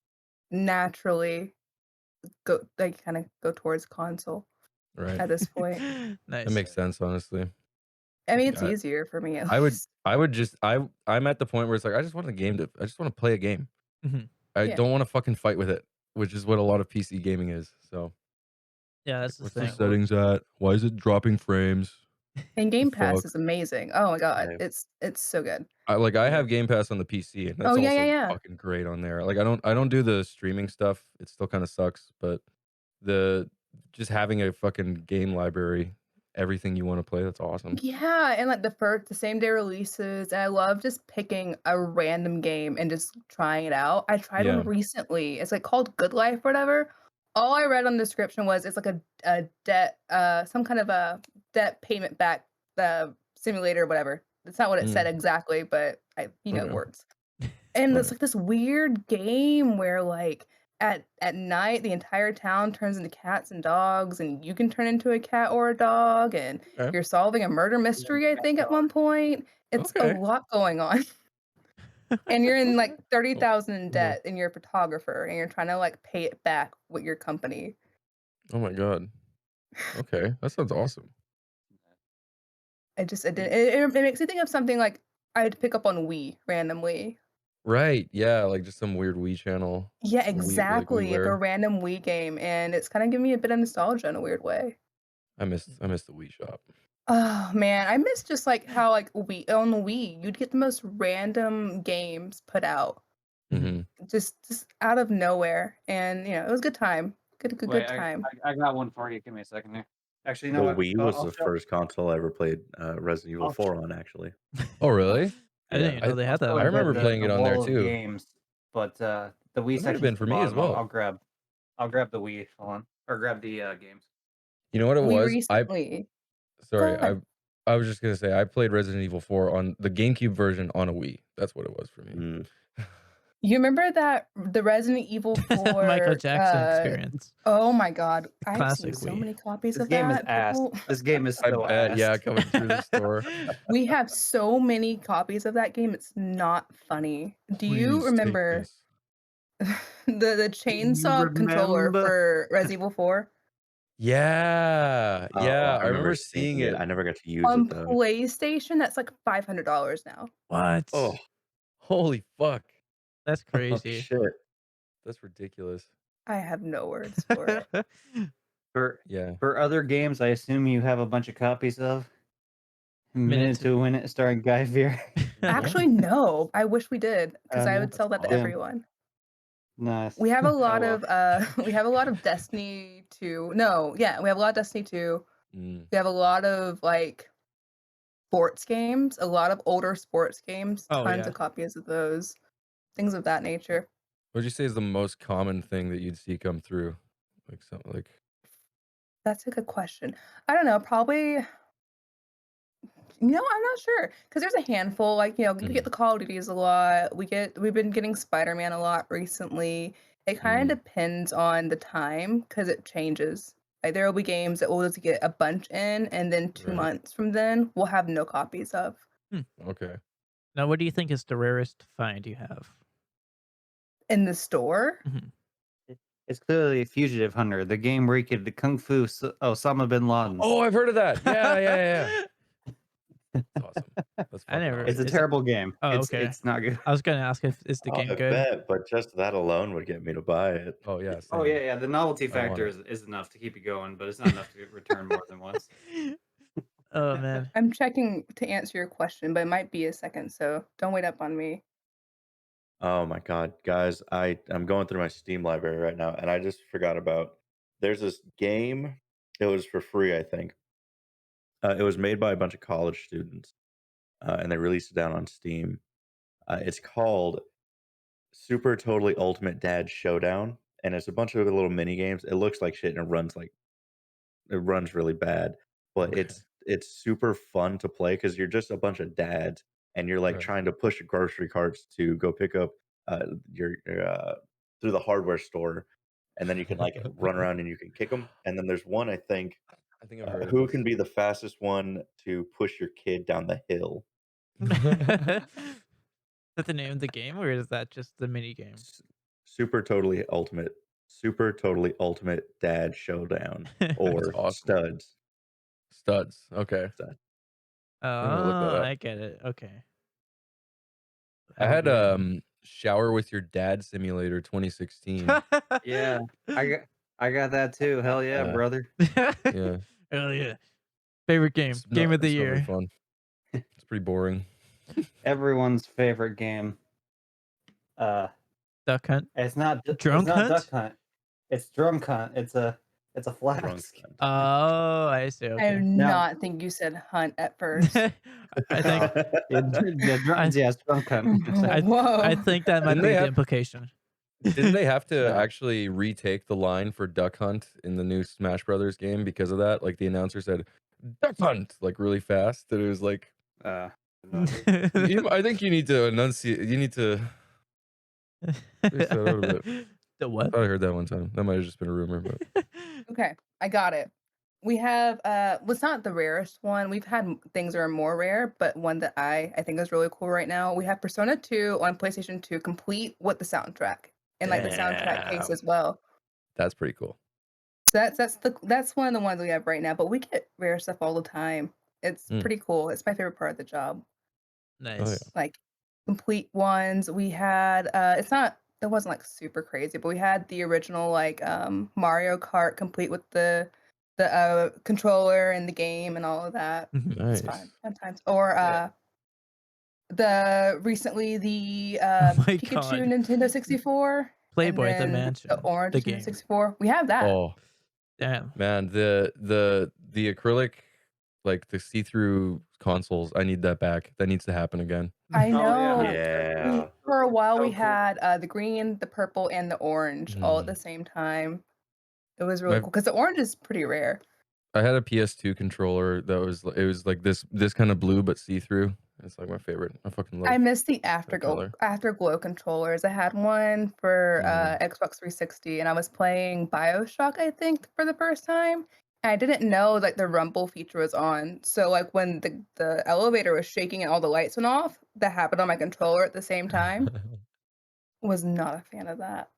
naturally kind of go towards console Right. at this point. That nice. makes sense, honestly. I mean, it's I- easier for me at I would least. I'm at the point where it's like I just want I just want to play a game. Mhm. I Yeah. don't want to fucking fight with it, which is what a lot of PC gaming is. So Yeah, that's the what's thing. the settings at? Why is it dropping frames? And Game The Pass fuck? is amazing. Oh my god, Yeah. it's so good. I have Game Pass on the PC, and Oh that's yeah, also yeah. fucking great on there. Like I don't do the streaming stuff. It still kind of sucks, but the just having a fucking game library, everything you want to play, that's awesome. Yeah, and like the same day releases, and I love just picking a random game and just trying it out. I tried Yeah. one recently. It's like called Good Life, whatever. All I read on the description was it's like a debt, some kind of a debt payment back simulator, whatever. That's not what it said exactly, but Okay. words. And it's Right. like this weird game where like at night the entire town turns into cats and dogs, and you can turn into a cat or a dog, and Okay. you're solving a murder mystery, I think, at one point. It's a Okay. lot going on. and you're in like Oh, 30,000 in yeah. debt, and you're a photographer, and you're trying to like pay it back with your company. Oh my god. Okay, that sounds awesome. It makes me think of something like I'd pick up on Wii randomly. Right? Yeah, like just some weird Wii channel, Yeah, like exactly, like a WiiWare. random Wii game, and it's kinda giving me a bit of nostalgia in a weird way. I miss the Wii shop. Oh, man, I miss just, like, how, like, on the Wii, you'd get the most random games put out, hmm just out of nowhere, and, it was a good time. Wait, Good time. I got one for you. Give me a second here. Actually, you know The what? Wii was I'll the show. first console I ever played Resident Evil I'll 4 on, actually. Oh really? I didn't Yeah. even know they I'll had that show I on remember Wii. playing the it on there wall of too. games, but the Wii That might have section's been at for the me as bottom. well. I'll grab the Wii. Hold on, or grab the games. You know what it We was? recently Go Sorry, ahead. I was just gonna say I played Resident Evil 4 on the GameCube version on a Wii. That's what it was for me. Mm. You remember that the Resident Evil Michael 4, Jackson experience. oh my god, The I've seen classic so Wii. many copies This of game is that, ass. people. This game is I so bet, ass. yeah, coming through the store. We have so many copies of that game, it's not funny. Do you Please take remember this. the Do you chainsaw controller remember? for Resident Evil 4? Yeah, Oh, yeah, I I remember remember seeing seeing it. it. I never got to use On it, though. PlayStation, that's like $500 now. What? Oh, Holy fuck. That's oh crazy. shit. That's ridiculous. I have no words for it. For Yeah. other games, I assume you have a bunch of copies of Minute Minute to Win It, starring Guy Fieri. Actually, no. I wish we did, because I No, would sell that to damn, everyone. nice. We have a Oh lot well. of we have a lot of Destiny 2. No, yeah, we have a lot of Destiny 2. Mm, We have a lot of like sports games, a lot of older sports games, Oh, tons yeah. of copies of those, things of that nature. what'd you say is the most common thing that you'd see come through? Like something like That's a good question. I don't know, probably I'm not sure because there's a handful. Like, we get Mhm, the Call of Duties a lot. We've been getting Spider-Man a lot recently. It kind mm, of depends on the time because it changes. Like there will be games that we'll just get a bunch in, and then two right. months from then we'll have no copies of. Okay. Now, what do you think is the rarest find you have? In the store? Mhm. It's clearly Fugitive Hunter, the game where you could kung fu Osama bin Laden. Oh, I've heard of that. Yeah, yeah, yeah. That's awesome. That's I fucking never. It's a awesome. Is it? terrible game. Oh, It's okay. not good. I was gonna ask if is the Oh, game I good. bet, but just that alone would get me to buy it. Oh yeah, Oh same. yeah. The novelty I want factor it. is enough to keep you going, but it's not enough to return more than once. Oh man. I'm checking to answer your question, but it might be a second, so don't wait up on me. Oh my god, guys, I'm going through my Steam library right now, and I just forgot about. There's this game. It was for free, I think. It was made by a bunch of college students, and they released it down on Steam. It's called Super Totally Ultimate Dad Showdown, and it's a bunch of little mini games. It looks like shit, and it runs really bad, but Okay. it's super fun to play because you're just a bunch of dads and you're like Right. trying to push grocery carts to go pick up your through the hardware store, and then you can like run around and you can kick them. And then there's one, I think, I think I've heard of who this. can be the fastest one to push your kid down the hill. Is that the name of the game, or is that just the mini game? S- Super Totally Ultimate Dad Showdown, That's or awesome. Studs. Okay. Stud. I'm gonna look that Oh, up. I get it. Okay. I Hell had yeah. Shower with Your Dad Simulator 2016. Yeah, I got that too. Hell yeah, brother. Yeah. Hell yeah. Favorite game. Game of the It's not very year. fun. It's pretty boring. Everyone's favorite game. Duck Hunt. It's not Drunk Hunt? Duck Hunt. It's Drunk Hunt. It's a Drunk flask. Hunt. Oh, I see. I Okay. do Now- not think you said hunt at first. I think Yes, Drunk Hunt. Whoa. I think that might Didn't be they the have- implication. Didn't they have to No. actually retake the line for Duck Hunt in the new Smash Brothers game because of that? Like the announcer said, Duck Hunt, like really fast. That it was like, no. I think you need to enunciate. You need to. Space that out a bit. The what? I thought I heard that one time. That might have just been a rumor, but Okay, I got it. We have it's not the rarest one. We've had things that are more rare, but one that I think is really cool right now. We have Persona 2 on PlayStation 2 complete with the soundtrack and like the soundtrack case Damn. as well. That's pretty cool. So that's one of the ones we have right now, but we get rare stuff all the time. It's pretty cool. It's my favorite part of the job. Nice. Like complete ones. We had it wasn't like super crazy, but we had the original like Mario Kart complete with the controller and the game and all of that. Nice. It's fun. Fun times. Or the recently the my Pikachu God. Nintendo 64. Playboy and the then Mansion. the orange The Nintendo game. 64. We have that. Oh Damn. man, the acrylic, like the see-through consoles, I need that back. That needs to happen again. I Oh, yeah. know. Yeah. For a while, So we cool. had the green, the purple, and the orange all at the same time. It was really My- cool because the orange is pretty rare. I had a PS2 controller that was like this kind of blue but see-through. It's like my favorite. I fucking love. I miss the color. afterglow controllers. I had one for Xbox 360, and I was playing BioShock, I think, for the first time. And I didn't know like the rumble feature was on. So like when the elevator was shaking and all the lights went off, that happened on my controller at the same time. Was not a fan of that.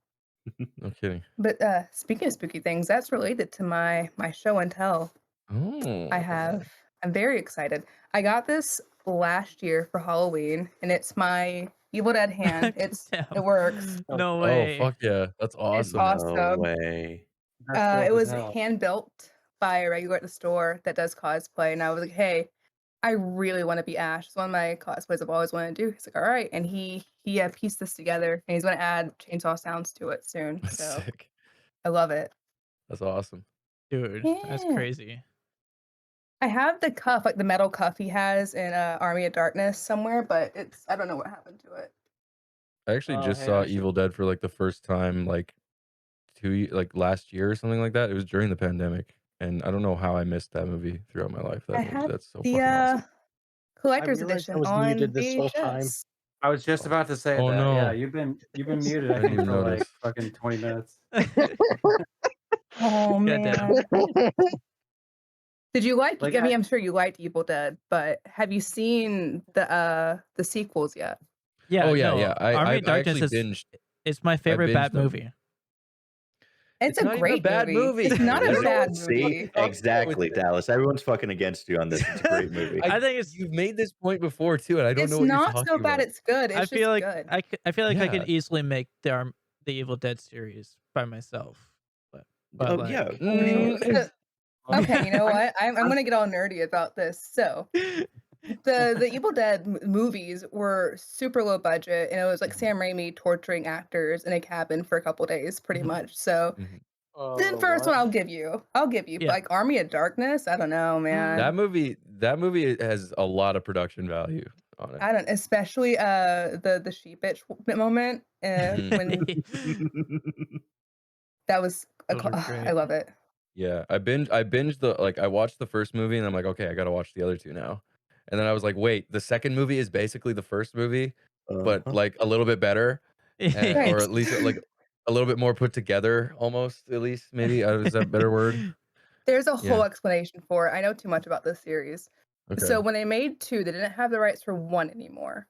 No kidding. But speaking of spooky things, that's related to my show and tell. Oh. I'm very excited. I got this last year for Halloween, and it's my Evil Dead hand. It Damn. works. No Oh way. fuck yeah, that's awesome. awesome. No way. That's dope It as was hell. hand built by a regular at the store that does cosplay, and I was like, "Hey, I really want to be Ash. It's one of my cosplays I've always wanted to do." He's like, "All right," and he pieced this together, and he's going to add chainsaw sounds to it soon. That's So sick. I love it. That's awesome. Dude, that's Yeah. crazy. I have the cuff, like the metal cuff he has in Army of Darkness somewhere, but I don't know what happened to it. I actually Oh, just hey, saw I should- Evil Dead for like the first time like last year or something like that. It was during the pandemic, and I don't know how I missed that movie throughout my life. I had That's so the fucking awesome. collector's realized I edition was on muted this whole time. VHS. I was just about to say Oh, that. no. Yeah, you've been muted. I I didn't think even for like notice. fucking 20 minutes. Oh Goddamn. man. Did you like? Like, I mean, I'm sure you liked Evil Dead, but have you seen the sequels yet? Yeah. Oh, yeah, no, yeah. Army I of Darkness actually is binged. it's my favorite binged bad them. movie. It's It's a not even a great bad movie. It's not I a don't know bad what- See, movie. exactly, Dallas. Everyone's fucking against you on this. It's a great movie. I think it's. You've made this point before too, and I don't It's know what you're not talking so bad. about. It's good. It's I just feel like good. I feel like I could Yeah. easily make the Evil Dead series by myself. But Oh like, yeah. So- okay, you know what? I'm gonna get all nerdy about this. So the Evil Dead movies were super low budget, and it was like Sam Raimi torturing actors in a cabin for a couple days, pretty much. So Mhm. the first one I'll give you. But Yeah. like Army of Darkness, I don't know, man. That movie has a lot of production value on it. I don't, especially the sheepish moment Mhm. when that was Those are great. I love it. Yeah, I binged I watched the first movie and I'm like, okay, I gotta watch the other two now. And then I was like, wait, the second movie is basically the first movie, but Uh-huh. like a little bit better, Right. or at least like a little bit more put together, almost at least maybe. Is that a better word? There's a whole Yeah. explanation for it. I know too much about this series. Okay. So when they made 2, they didn't have the rights for 1 anymore.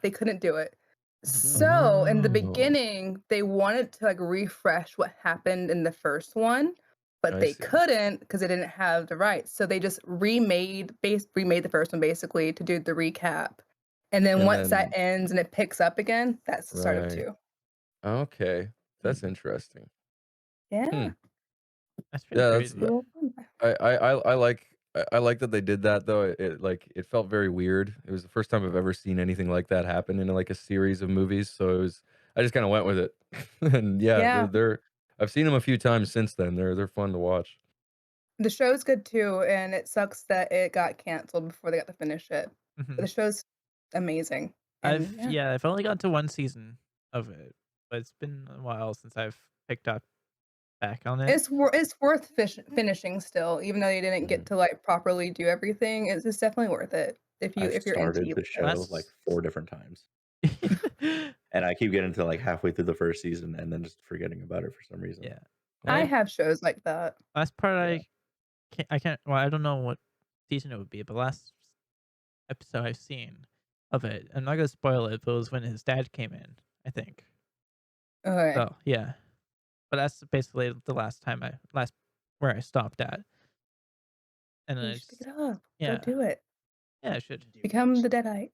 They couldn't do it. So in the Oh. beginning, they wanted to like refresh what happened in the first one, but I they see. couldn't because they didn't have the rights. So they just remade the first one basically to do the recap. And then And once that then- ends and it picks up again, that's the start of Right. 2. Okay, that's interesting. Yeah. That's pretty Yeah, crazy. Cool. I like that they did that though. It felt very weird. It was the first time I've ever seen anything like that happen in like a series of movies. So I just kind of went with it. And yeah, Yeah. they're I've seen them a few times since then. They're fun to watch. The show's good too, and it sucks that it got canceled before they got to finish it. Mhm. But the show's amazing. And I've only gotten to 1 season of it, but it's been a while since I've picked up back on it. it's worth finishing still, even though you didn't get to like properly do everything. It's definitely worth it if I've you're into started Evil the Dead. show That's- like 4 different times, and I keep getting to like halfway through the first season and then just forgetting about it for some reason. Yeah. I have shows like that. Last part Yeah. I I can't. Well, I don't know what season it would be, but last episode I've seen of it, I'm not gonna spoil it, but it was when his dad came in, I think. Okay. So yeah, but that's basically the last where I stopped at, and then You I should pick just it up. Go yeah do it. I should. Become the Deadite.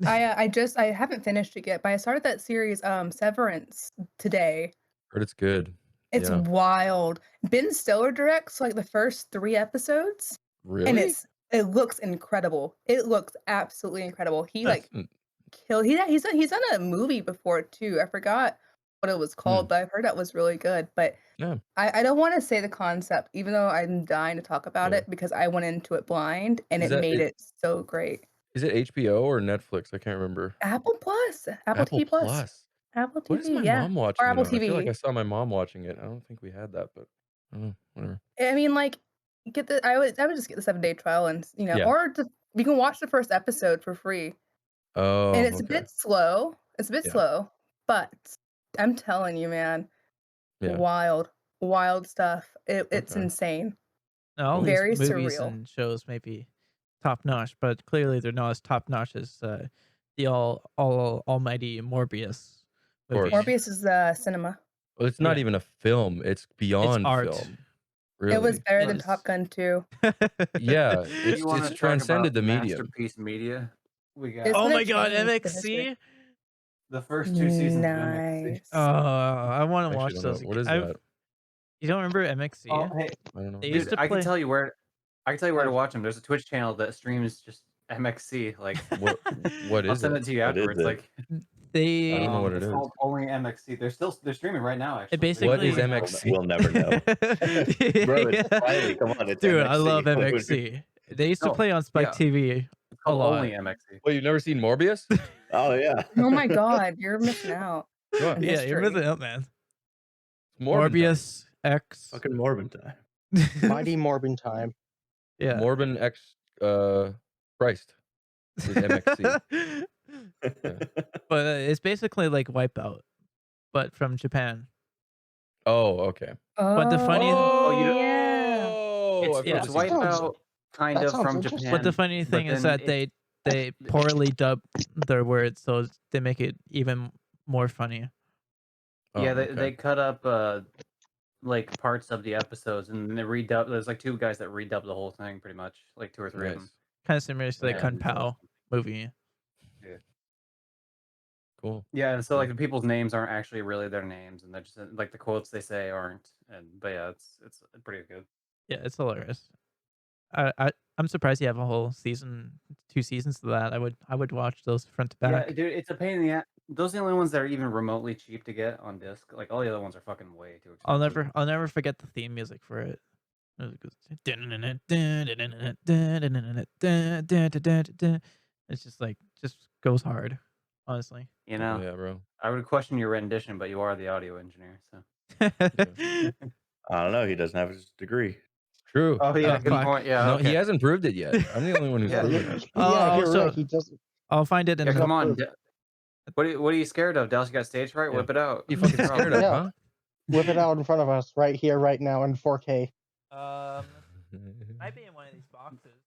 I haven't finished it yet, but I started that series Severance today. Heard it's good. It's Yeah. wild. Ben Stiller directs like the first 3 episodes, and Really? it looks incredible. It looks absolutely incredible. He That's- like he's done a movie before too. I forgot what it was called, but I've heard that was really good. But Yeah. I don't want to say the concept, even though I'm dying to talk about Yeah. it because I went into it blind and Is it that- made is- it so great. Is it HBO or Netflix? I can't remember. Apple Plus, Apple TV Plus, Apple TV, What is my yeah, mom watching or it Apple on? I feel like TV. I saw my mom watching it. I don't think we had that, but I don't know. Whatever. I mean, like, I would just get the 7-day trial and Yeah. or just you can watch the first episode for free. Oh, And it's a okay. bit slow. It's a bit Yeah. slow, but I'm telling you, man, Yeah. wild stuff. It's Okay. insane. Now, all Very these movies surreal. and shows may be top notch, but clearly they're not as top notch as the almighty Morbius movie. course. Morbius is cinema. Well, it's not Yeah. even a film. It's beyond art. film. Really. It was better than Yes. Top Gun 2. Yeah. If you wanna It's talk transcended the about medium. Masterpiece Media. We got It's Oh gonna my god, change the MXC! history. the first 2 seasons of MXC. Nice. Oh, I want I to watch actually don't those. know. What is I've- that? You don't remember MXC? Oh, hey, I don't know. They dude, used to I play. can tell you where to watch them. There's a Twitch channel that streams just MXC. Like, What I'll is send it? it to you What is afterwards. it? Like, They I don't know what it it's is. called only MXC. They're streaming right now. Actually, It basically. What is We'll- MXC? We'll never know. Bro, it's Smiley. Come on, it's Dude, MXC. I love What would MXC. They used to No, play on Spike yeah. TV It's a called lot. only MXC. Wait, you've never seen Morbius? Oh yeah. Oh my god, you're missing out. What? Yeah, you're History. missing out, man. Morbin Morbius X. Fucking Morbin time. Mighty Morbin time. Yeah. Morbin X Christ is MXC. But it's basically like Wipeout, but from Japan. Oh, okay. But the funny- Oh, you don't- yeah. Oh, yeah. It's That sounds- Wipeout, kind that of sounds from interesting. Japan. But the funny but thing is then that they poorly dub their words, so they make it even more funny. Yeah, Oh, they okay. they cut up like parts of the episodes and they redub. There's like 2 guys that redub the whole thing, pretty much, like 2 or 3 of Nice. them. Kind of similar to the Yeah. Kung Pao movie. Cool. Yeah, and so like the people's names aren't actually really their names, and they're just like the quotes they say aren't. But yeah, it's pretty good. Yeah, it's hilarious. I'm surprised you have a whole season, 2 seasons of that. I would watch those front to Yeah, back. dude, it's a pain in the ass. Those are the only ones that are even remotely cheap to get on disc. Like all the other ones are fucking way too expensive. I'll never forget the theme music for it. It's just goes hard, honestly. You know, Yeah, bro. I would question your rendition, but you are the audio engineer, so. I don't know. He doesn't have his degree. True. Oh yeah, Oh, good fuck. point. Yeah, No, okay. he hasn't proved it yet. I'm the only one who's Yeah. proven Yeah, it. you're also- right. He doesn't. I'll find it in Yeah, the come on. proof. What are you scared of, Dallas? You got stage fright? Yeah. Whip it out. You fucking scared of, Yeah. huh? Whip it out in front of us, right here, right now, in 4K. might be in one of these boxes.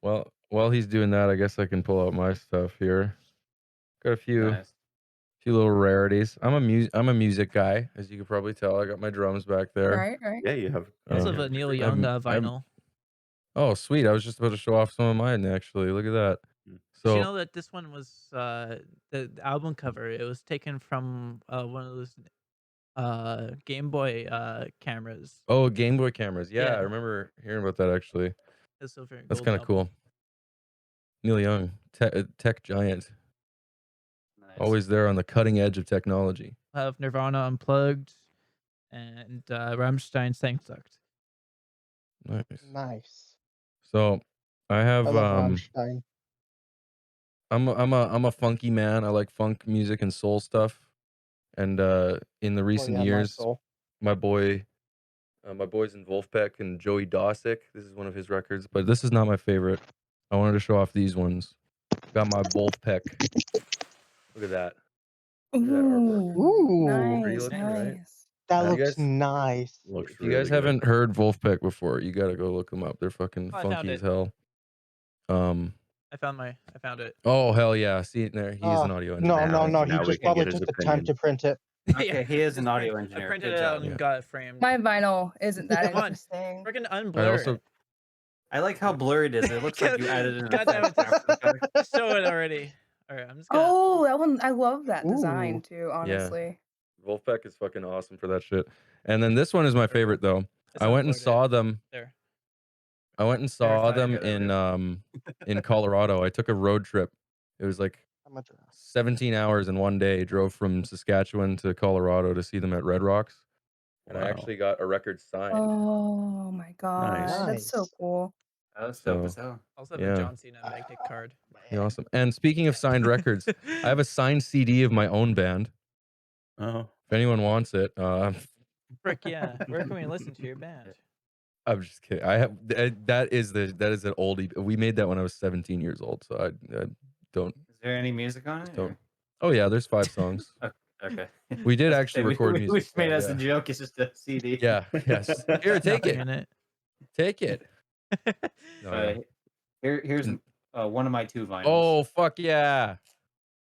Well, while he's doing that, I guess I can pull out my stuff here. Got a few Nice. little rarities. I'm a music guy, as you can probably tell. I got my drums back there. Right. Yeah, you have. Also, Um, the Neil I'm- Young I'm- vinyl. Oh, sweet! I was just about to show off some of mine. Actually, look at that. Mm. So Did you know that this one was the album cover? It was taken from one of those Game Boy cameras. oh, Game Boy cameras. Yeah, Yeah. I remember hearing about that actually. The silver and That's gold kind of album. cool. Neil Young, tech giant, Nice. always there on the cutting edge of technology. Have Nirvana Unplugged and Rammstein Sanctucht. Nice. Nice. So I I have love Rammstein. I'm a funky man. I like funk music and soul stuff. And in the Oh, recent yeah, my years, soul. my boys in Wolfpack and Joey Dosick. This is one of his records, but this is not my favorite. I wanted to show off these ones. Got my Wolfpack. Look at that. Look at that artwork. Ooh. Pretty Nice, looking, right? nice. That You looks guys- nice. Looks If you guys really good. haven't heard Wolfpack before, you gotta go look them up. They're fucking Oh, I found funky as it. hell. I found it. Oh hell yeah! See it there. He's an audio engineer. No. Now He we just can probably get his took the time opinion. to print it. Okay, he is an Just audio print- engineer. I printed Good it out job. and Yeah. got it framed. My vinyl isn't that Come on. interesting. Freaking I unblur also it. I like how blurry it is. It looks like you added an God damn effect it, after the fact. just show it already. All right, I'm just gonna. Oh, that one! I love that Ooh. design too. Honestly, Wolfpack is fucking awesome for that shit. And then this one is my favorite though. Just I went and upload it. saw them. There. I went and saw Verify, them yeah, there we in Colorado. I took a road trip. It was like I'm a 17 hours in one day. Drove from Saskatchewan to Colorado to see them at Red Rocks. And I Wow. actually got a record signed. oh my god, that's so Nice. cool. That was dope So, as hell. Also have yeah. a John Cena magnet card. Yeah, awesome. And speaking of signed records, I have a signed CD of my own band. Oh, If anyone wants it, Frick yeah. Where can we listen to your band? I'm just kidding. I have that is an oldie. We made that when I was 17 years old, so I don't. Is there any music on it? Don't. or- Oh yeah, there's 5 songs. Okay. We did I was gonna actually say, record we music. made yeah, as a yeah. joke. It's just a CD. Yeah. Yes. Here, take Nothing it. in it. Take it. No, yeah. Here's one of my 2 vinyls. Oh fuck yeah!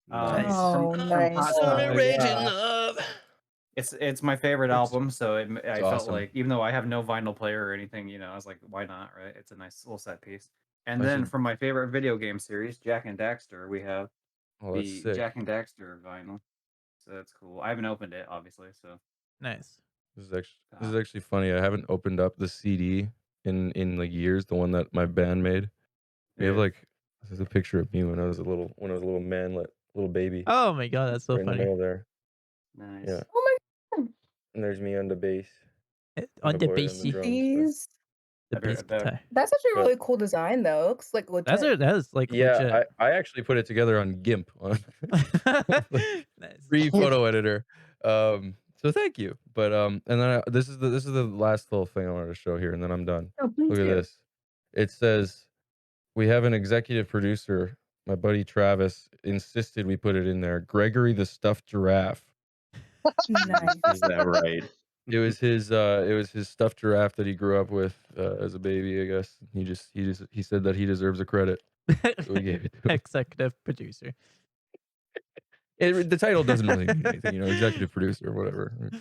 nice. Oh, nice. Hot Oh, Topic. yeah. love. It's my favorite album, so I felt awesome. like, even though I have no vinyl player or anything, I was like, why not, right? It's a nice little set piece. And I then should- from my favorite video game series, Jack and Daxter, we have Oh, that's the sick. Jack and Daxter vinyl. So that's cool. I haven't opened it, obviously. So Nice. This is actually funny. I haven't opened up the CD in like years. The one that my band made. We have Yeah. like this is a picture of me when I was a little manlet, little baby. Oh my god, that's so right in the funny. middle there. Nice. Yeah. Oh my And there's me on the bass. On my the boy on the bassy. drums. These. The Better- bass better. guitar. That's actually a Yeah. really cool design, though. It looks like legit. That is like Yeah, legit. I actually put it together on GIMP, on Nice. free photo editor. So thank you. But and then this is the last little thing I wanted to show here, and then I'm done. Oh, please Look at do. this. It says we have an executive producer. My buddy Travis insisted we put it in there. Gregory the stuffed giraffe. Nice. Is that right? It was his stuffed giraffe that he grew up with as a baby, I guess. He said that he deserves a credit. So we gave it to him. Executive producer. The title doesn't really mean anything, executive producer or whatever.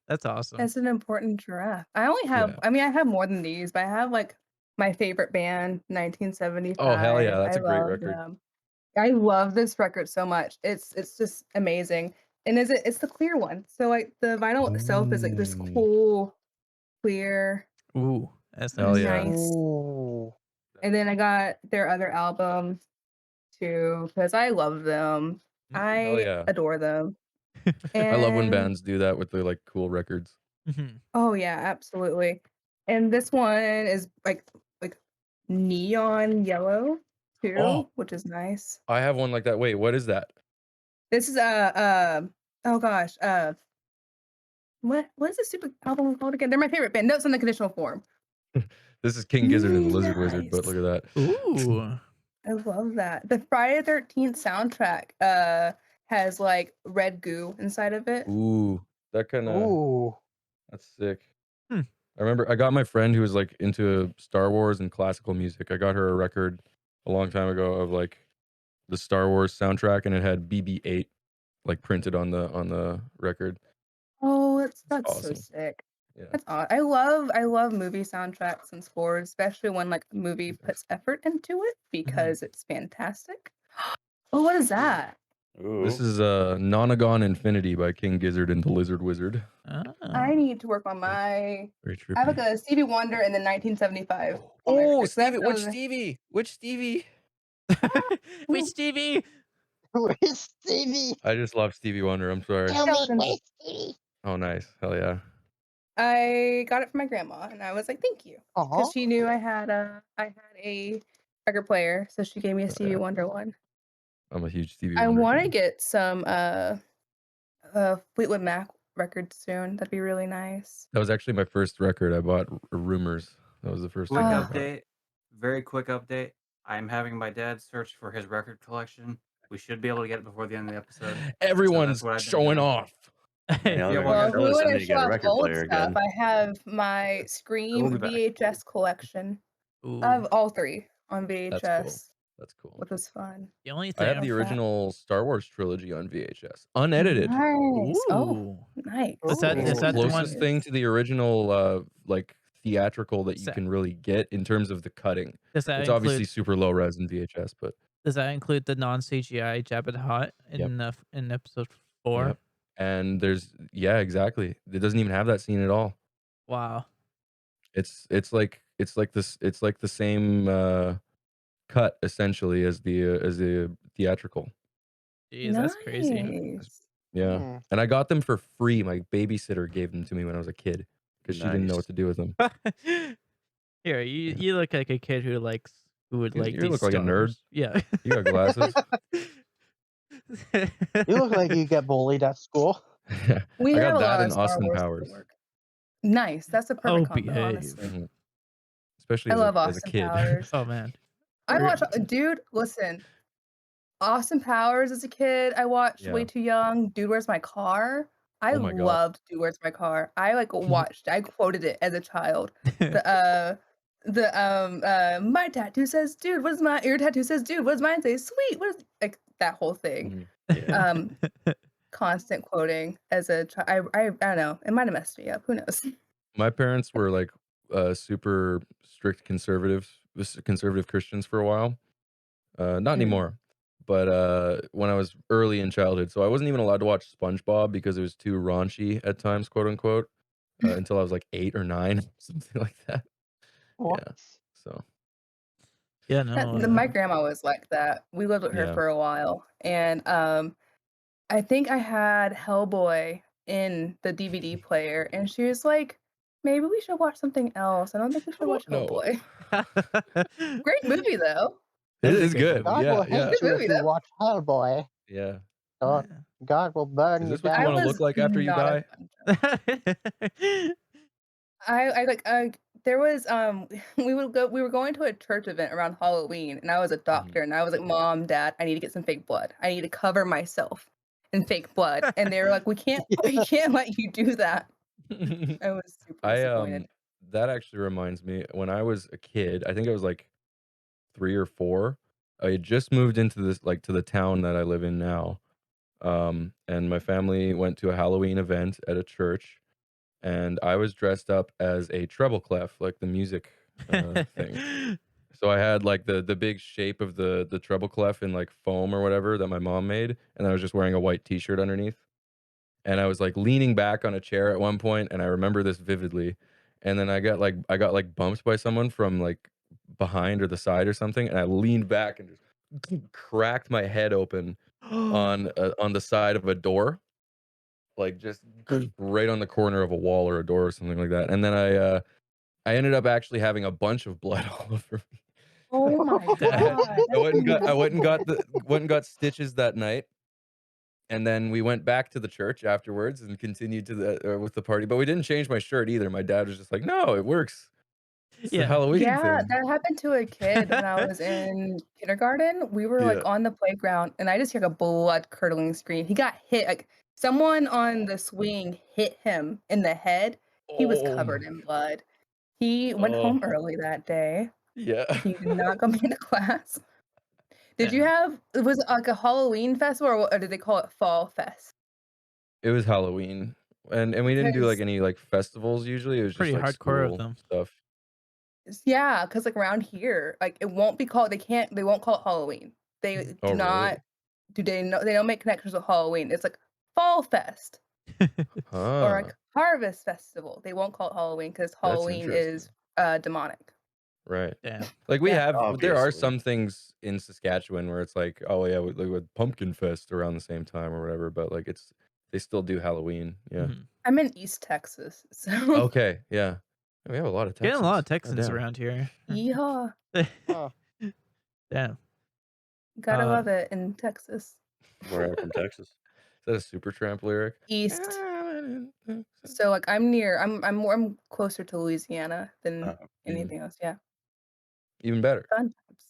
That's awesome. That's an important giraffe. I only have, Yeah. I mean, I have more than these, but I have like my favorite band, 1975. Oh hell yeah, that's I a great love record. them. I love this record so much. It's just amazing. And it's the clear one. So like the vinyl itself is like this Mm. cool, clear, Ooh, that's Hell nice. yeah. nice. Ooh. And then I got their other album too, because I love them. Hell I yeah. adore them. I love when And- bands do that with their like cool records. Mhm. Oh yeah, absolutely. And this one is like neon yellow too, Oh. which is nice. I have one like that. Wait, what is that? This is oh gosh, what is this stupid album called again? They're my favorite band. Notes on the Conditional Form. This is King Gizzard and the Lizard Wizard, but Nice. look at that. Ooh. I love that. The Friday the 13th soundtrack has like red goo inside of it. Ooh, that kind of Ooh. that's sick. Hmm. I remember I got my friend who was like into Star Wars and classical music. I got her a record a long time ago of like the Star Wars soundtrack, and it had BB-8 like printed on the record. Oh, that's so awesome. sick. Yeah. That's odd. I love movie soundtracks and scores, especially when like a movie puts effort into it because it's fantastic. Oh, what is that? Ooh. This is Nonagon Infinity by King Gizzard and the Lizard Wizard. Oh. I need to work on my. Very I have trippy. like a Stevie Wonder and then 1975. on my Oh, record, so that's Stevie, which another- Stevie? Which Stevie? Wait, Stevie. Where's Stevie? I just love Stevie Wonder. I'm sorry. Tell me, Skeleton. where's Stevie? Oh, nice. Hell yeah. I got it for my grandma, and I was like, "Thank you," Aw. because she knew I had a record player, so she gave me a Stevie yeah. Wonder one. I'm a huge Stevie I Wonder want to fan. get some Fleetwood Mac records soon. That'd be really nice. That was actually my first record. I bought Rumors. That was the first Quick record I Oh. bought. update. Very quick update. I'm having my dad search for his record collection. We should be able to get it before the end of the episode. Everyone's what I've been showing doing. off. Yeah, Yeah, look, well, Well, if guys, we Jayla said want I to need to show get a off record old player stuff, again. I have my We'll Scream be back. VHS collection. I Ooh, have all 3 on That's cool. VHS, That's cool. which was fun. the only I thing have Love the that. original Star Wars trilogy on VHS, unedited. Nice. Oh, Ooh, nice. is that It's Ooh. is the that the closest one? thing to the original, like theatrical that you Sa- can really get in terms of the cutting. Does that It's obviously include super low res in VHS, but the non CGI Jabba the Hutt yep, in episode 4? yep. And exactly. It doesn't even have that scene at all. Wow, It's like the same cut essentially as the theatrical. jeez, that's crazy. Nice. Yeah. Hmm. And I got them for free. My babysitter gave them to me when I was a kid because she didn't know what Nice. to do with them. Here, Yeah. you look like a kid who would like You these look like a Star nerd. Wars. Yeah. You got glasses. You look like you get bullied at school. We I have got a that lot of and Star Austin Wars at Powers. work. Nice. That's a Oh, perfect combo, behave. honestly. Mhm. Especially I love as a Austin kid. Powers. Oh man. I We're- watched, dude, listen, Austin Powers as a kid, I watched way Yeah. too young. Dude, Where's My Car? I Oh my god. loved Dude, Where's My Car? I I quoted it as a child. My tattoo says, dude, what is my your tattoo says, dude, what does mine say? Sweet. What is like that whole thing? Mhm. Yeah. Constant quoting as a child. I don't know. It might have messed me up. Who knows? My parents were like super strict conservative Christians for a while. Not Mm. anymore. But when I was early in childhood, so I wasn't even allowed to watch SpongeBob because it was too raunchy at times, quote unquote, until I was like 8 or 9, something like that. What? Yeah. So yeah, My no. grandma was like that. We lived with her yeah. for a while, and I think I had Hellboy in the DVD player, and she was like, "Maybe we should watch something else. I don't think we should watch No. Hellboy." Great movie though. It That's a is good. God Yeah, will hate yeah. Good you if movie you though. watch Hellboy. Yeah. God, God will burn Is you this what you I down. want to was look like after you not a die? fan. I like there was we were going to a church event around Halloween, and I was a doctor, and I was like, "Mom, Dad, I need to get some fake blood. I need to cover myself in fake blood." And they were like, we can't let you do that." I was super I disappointed. that actually reminds me when I was a kid, I think I was like 3 or 4. I had just moved into this like to the town that I live in now. And my family went to a Halloween event at a church and I was dressed up as a treble clef, like the music thing. So I had like the big shape of the treble clef in like foam or whatever that my mom made, and I was just wearing a white t-shirt underneath. And I was like leaning back on a chair at one point, and I remember this vividly. And then I got like bumped by someone from like behind or the side or something, and I leaned back and just cracked my head open on the side of a door, like just right on the corner of a wall or a door or something like that. And then I ended up actually having a bunch of blood all over me. Oh my Damn. god, I that's went and got stitches that night. And then we went back to the church afterwards and continued to with the party. But we didn't change my shirt either. My dad was just like, "No, it works. It's the Yeah. Halloween Yeah, thing." that happened to a kid when I was in kindergarten. We were Yeah. like on the playground, and I just hear a blood curdling scream. He got hit, like someone on the swing hit him in the head. He was Oh covered my in god. blood. He went Oh home early that day. yeah. He did not come into class. Did you Damn. have was it like a Halloween festival, or did they call it Fall Fest? It was Halloween, and we didn't do like Because any like festivals. Usually, it was just Pretty like hardcore of school them. stuff. yeah, because like around here, like it won't be called. They won't call it Halloween. They Oh do really? not. Do they know? They don't make connections with Halloween. It's like Fall Fest or Huh. like Harvest Festival. They won't call it Halloween because That's Halloween is interesting. demonic. Right. Damn. Like we Yeah. have, there are Obviously. some things in Saskatchewan where it's like, oh yeah, with Pumpkin Fest around the same time or whatever. But like they still do Halloween. Yeah. Mhm. I'm in East Texas, so Okay. Yeah. We have a lot of Getting a lot of Texans. Texans Goddamn. around here. yeehaw, Huh. Damn. gotta love it in Texas. Where I'm from Texas. Is that a Supertramp lyric? East. So like I'm closer to Louisiana than anything else. Yeah, Even better. fun times.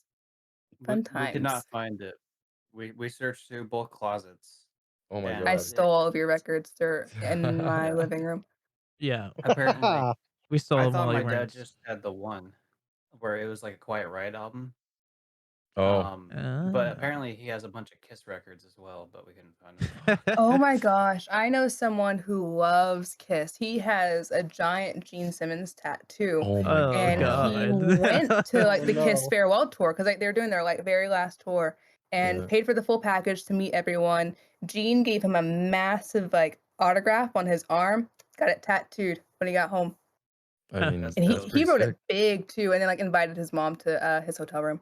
We Fun we could times. not find it. We searched through both closets. Oh my And I god. stole all of your records. They're in my living room. Yeah, apparently, we stole I them thought while my you dad weren't. just had the one where it was like a Quiet Riot album. Oh, But Ah. apparently he has a bunch of Kiss records as well, but we couldn't find them. Oh my gosh, I know someone who loves Kiss. He has a giant Gene Simmons tattoo, oh my Oh and he went to Oh, like the Kiss no. farewell tour because like they're doing their like very last tour, and Yeah. paid for the full package to meet everyone. Gene gave him a massive like autograph on his arm. Got it tattooed when he got home, I mean, That's and that's he pretty wrote sick. it big too, and then like invited his mom to his hotel room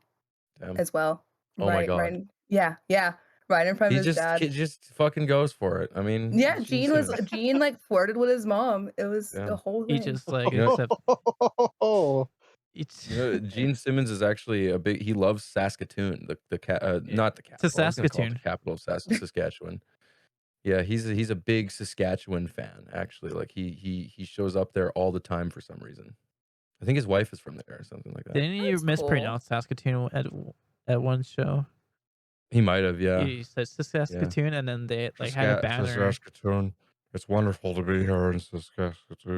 Damn. as well. Oh my Right, god. yeah, right in front He of his dad. just fucking goes for it. I mean, Yeah, it's Gene Simmons. Gene like flirted with his mom. It was a Damn. whole He thing. just like You know- accept. Oh, It's You know, Gene Simmons is actually a big. He loves Saskatoon, not the capital. I was gonna call it the Saskatoon. capital of Saskatchewan. Yeah, he's a big Saskatchewan fan. Actually, like he shows up there all the time for some reason. I think his wife is from there or something like that. Didn't you That's cool. mispronounce Saskatoon at one show? He might have, yeah. You said Saskatoon, and then they like had a banner. Saskatoon. It's wonderful to be here in Saskatoon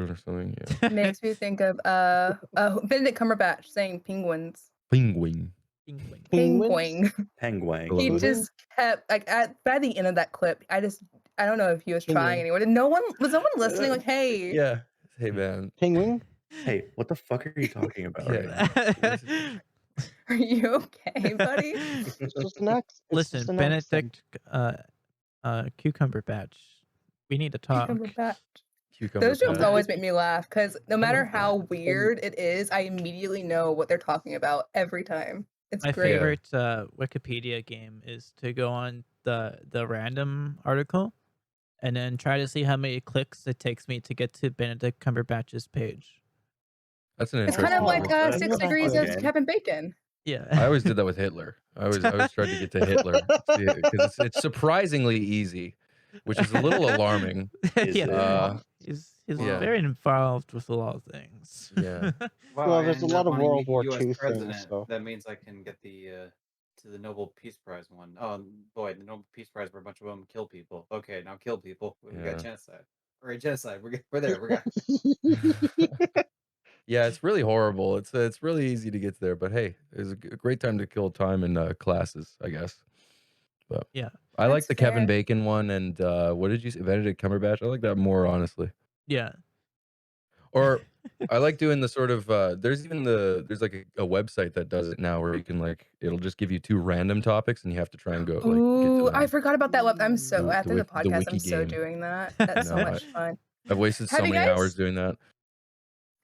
or something. Yeah. Makes me think of Benedict Cumberbatch saying penguins. Penguin. Penguin. Penguin. Love He it. just kept like by the end of that clip, I don't know if he was trying Penguin. anymore. Was no one listening? Like, hey, Yeah. Hey man. penguin. Hey, what the fuck are you talking about right Yeah. now? are you okay, buddy? It's just an accent. Listen, Benedict Cucumber Batch. We need to talk. Cumberbatch. Cucumber Those jokes patch. always make me laugh because no matter love that. how weird it is, I immediately know what they're talking about every time. It's My great. favorite Wikipedia game is to go on the random article and then try to see how many clicks it takes me to get to Benedict Cumberbatch's page. That's an It's interesting kind of like one. That's 6 not Degrees good. of Kevin Bacon. Yeah. I always did that with Hitler. I always tried to get to Hitler because it's surprisingly easy, which is a little alarming. Is yeah. it? He's Yeah. very involved with a lot of things. Yeah. Well, there's a I end lot up of on a World War US II president. things, so. That means I can get the to the Nobel Peace Prize one. Oh boy, the Nobel Peace Prize where a bunch of them kill people. Okay, now kill people. We Yeah. got genocide. All right, genocide. We're there. We got. Yeah, it's really horrible. It's really easy to get there, but hey, it's a great time to kill time in classes, I guess. But Yeah. I like That's the Kevin fair. Bacon one, and what did you say, Benedict Cumberbatch? I like that more, honestly. Yeah. Or I like doing the sort of there's like a website that does it now where you can like it'll just give you two random topics and you have to try and go like get to Ooh, I them. forgot about that web. I'm so The after the wiki- the podcast, wiki I'm so game. doing that. That's so No, much fun. I've wasted so Have you many hours guys- doing that.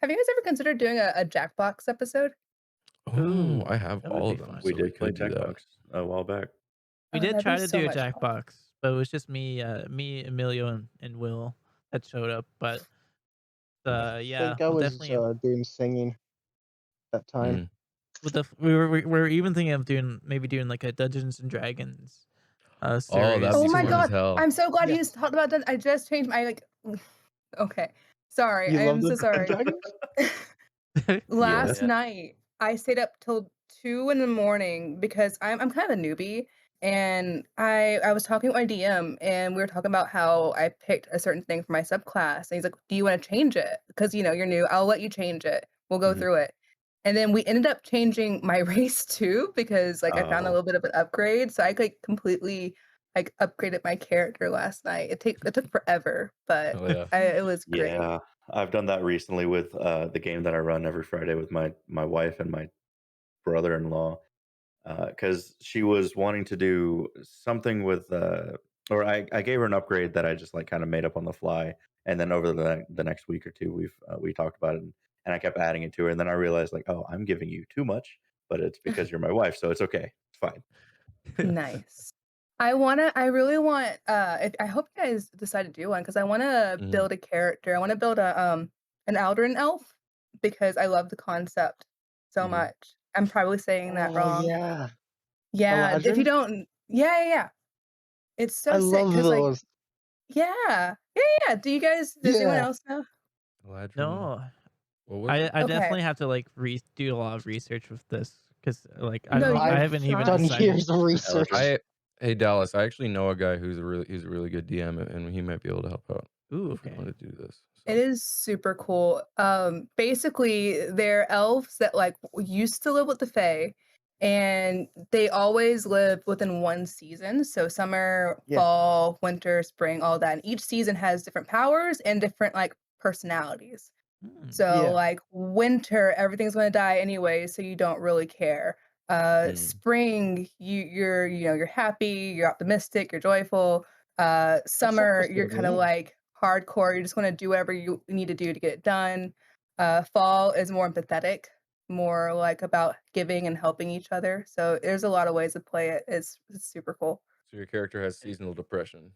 Have you guys ever considered doing a Jackbox episode? Oh, I have that would all be of them. fun. We so did play could do that. Jackbox a while back. We Oh, did that'd try be to so do a much fun. Jackbox, but it was just me, Emilio, and Will that showed up. But I yeah, think I we'll was definitely. doing singing that time. Mm. With the we were even thinking of maybe doing like a Dungeons and Dragons series. that'd Oh be my fun as god, hell. I'm so glad you Yes. talked about that. I just changed my like. Okay, sorry. You I love am the so sorry. Dragons? Last Yeah. night I stayed up till 2 in the morning because I'm kind of a newbie, and I was talking with my DM, and we were talking about how I picked a certain thing for my subclass, and he's like, "Do you want to change it? Because you're new. I'll let you change it. We'll go Mhm. through it." And then we ended up changing my race too because like I found a Oh. little bit of an upgrade, so I like completely like upgraded my character last night. It took forever, but Oh yeah. it was great. Yeah, I've done that recently with the game that I run every Friday with my wife and my brother-in-law, because she was wanting to do something with or I gave her an upgrade that I just like kind of made up on the fly, and then over the next week or two we talked about it, and I kept adding it to her, and then I realized like, oh, I'm giving you too much, but it's because you're my wife, so it's okay, it's fine. Nice. I really want I hope you guys decide to do one because I want to Mhm. build a character. I want to build an Aldrin elf because I love the concept so Mhm. much. I'm probably saying that Oh, wrong. yeah. Yeah, if you Eladrin? don't yeah. It's so I sick love because like those. yeah. Does anyone Yeah. else know? Eladrin. No, What was I it? I Okay. definitely have to like do a lot of research with this because like I No, don't know, I you're haven't even fine. Done decided. years of research. I Hey Dallas, I actually know a guy who's a really good DM, and he might be able to help out Ooh, if we okay. want to do this. It So is super cool. Basically, they're elves that like used to live with the Fae, and they always live within one season. So summer, Yeah. fall, winter, spring, all that. And each season has different powers and different like personalities. Mm. So Yeah. like winter, everything's gonna die anyway, so you don't really care. Spring, you're happy, you're optimistic, you're joyful. Summer, you're kind of like hardcore. You just want to do whatever you need to do to get it done. Fall is more empathetic, more like about giving and helping each other. So there's a lot of ways to play it. It's super cool. so your character has seasonal depression.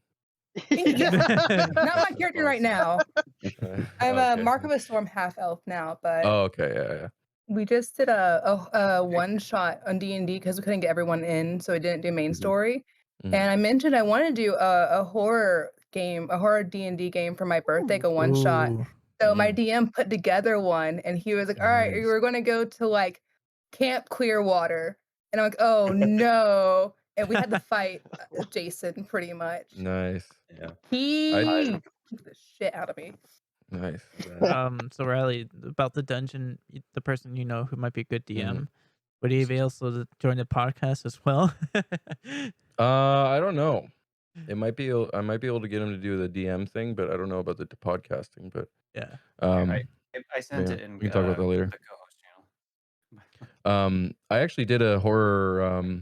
Yeah, not my character right Awesome. now. I'm a Okay. Mark of a Storm half elf now, but Oh, okay. Yeah. we just did a one shot on D&D because we couldn't get everyone in, so we didn't do main Mhm. story. Mhm. And I mentioned I want to do a horror game, a horror D&D game for my birthday, like a one shot. Ooh. So my Mm. DM put together one, and he was like, "All right, Nice. we're going to go to like Camp Clearwater," and I'm like, "Oh no!" And we had to fight Jason pretty much. Nice. Yeah. He kicked the shit out of me. Nice. So Riley, about the dungeon, the person you know who might be a good DM, Mhm. would he be able to join the podcast as well? I don't know. It might be. I might be able to get him to do the DM thing, but I don't know about the podcasting. But Yeah. I sent yeah, it in we can talk about that later. the co-host channel. I actually did a horror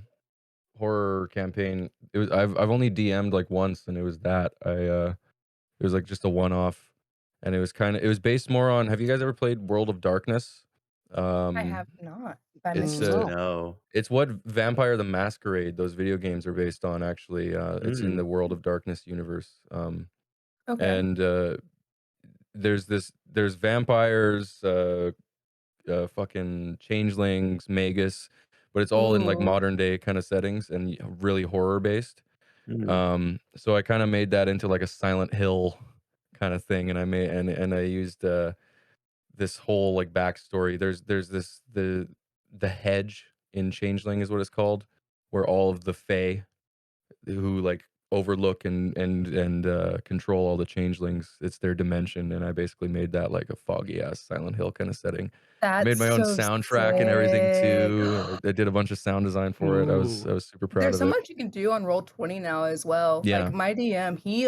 campaign. I've only DM'd like once, and it was that it was like just a one-off, and it was based more on. Have you guys ever played World of Darkness? I have not. I'm It's interested. No. it's what Vampire the Masquerade, those video games are based on. Actually, it's in the World of Darkness universe. Okay. And there's vampires, fucking changelings, magus, but it's all in like Ooh. modern day kind of settings and really horror based. So I kind of made that into like a Silent Hill kind of thing, and I used this whole like backstory. There's the hedge in Changeling is what it's called, where all of the Fae who like overlook and control all the changelings. It's their dimension, and I basically made that like a foggy ass Silent Hill kind of setting. I made That's my own so soundtrack and everything sick. too. I did a bunch of sound design for it. I was super proud There's of so it. much you can do on Roll20 now as well. Yeah. Like my DM, he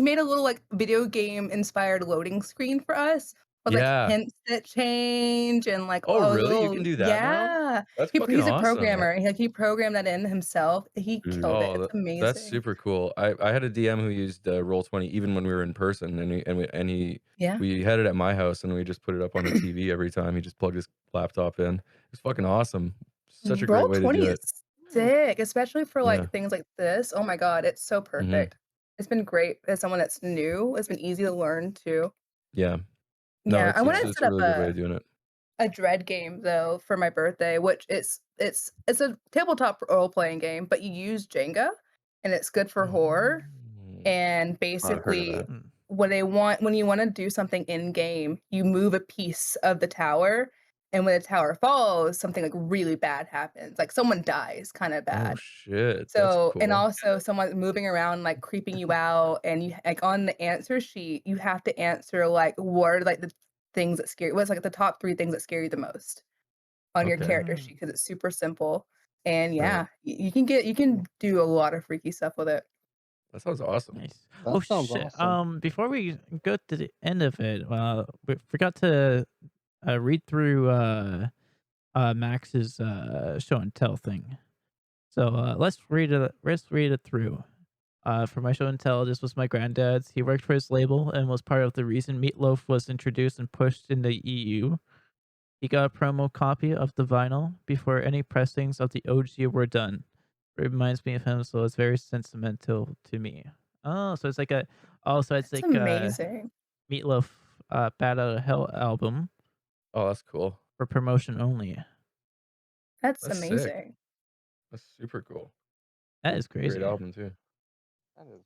made a little like video game inspired loading screen for us with like Yeah. hints that change and like Oh, a really? You little can do that now? That's fucking he's a awesome. programmer. He programmed that in himself. He killed it. Oh, It's that's amazing. super cool. I had a DM who used Roll20 even when we were in person, and Yeah. we had it at my house, and we just put it up on the TV every time. He just plugged his laptop in. It's fucking awesome. Such a great way to do Roll20 is it. sick, especially for Yeah. like things like this. Oh my god, it's so Mhm. perfect. It's been great as someone that's new. It's been easy to learn too. Yeah. No, Yeah, I want to it's set a up really good way of doing it. a dread game though for my birthday, which it's a tabletop role playing game, but you use Jenga, and it's good for horror. Mm. And I've heard of basically, that. when you want to do something in game, you move a piece of the tower, and when the tower falls, something like really bad happens, like someone dies, kind of Oh bad. shit, that's So, and cool. also someone moving around, like, creeping you out, and you like, on the answer sheet, you have to answer, like, what are, like, the things that scare you what's, like, the top 3 things that scare you the most on your Okay. character sheet because it's super simple, and Right. yeah, you can do a lot of freaky stuff with it. That sounds awesome. Nice. That sounds shit. awesome. Before we go to the end of it, we forgot to read through Max's show and tell thing. So let's read it through. For my show and tell, this was my granddad's. He worked for his label and was part of the reason Meatloaf was introduced and pushed in the EU. He got a promo copy of the vinyl before any pressings of the OG were done. It reminds me of him, so it's very sentimental to me. Oh, so it's like That's amazing. Meatloaf Bat Out of Hell album Oh, that's cool. for promotion only. That's That's sick. amazing. That's super cool. That is Great crazy. album too.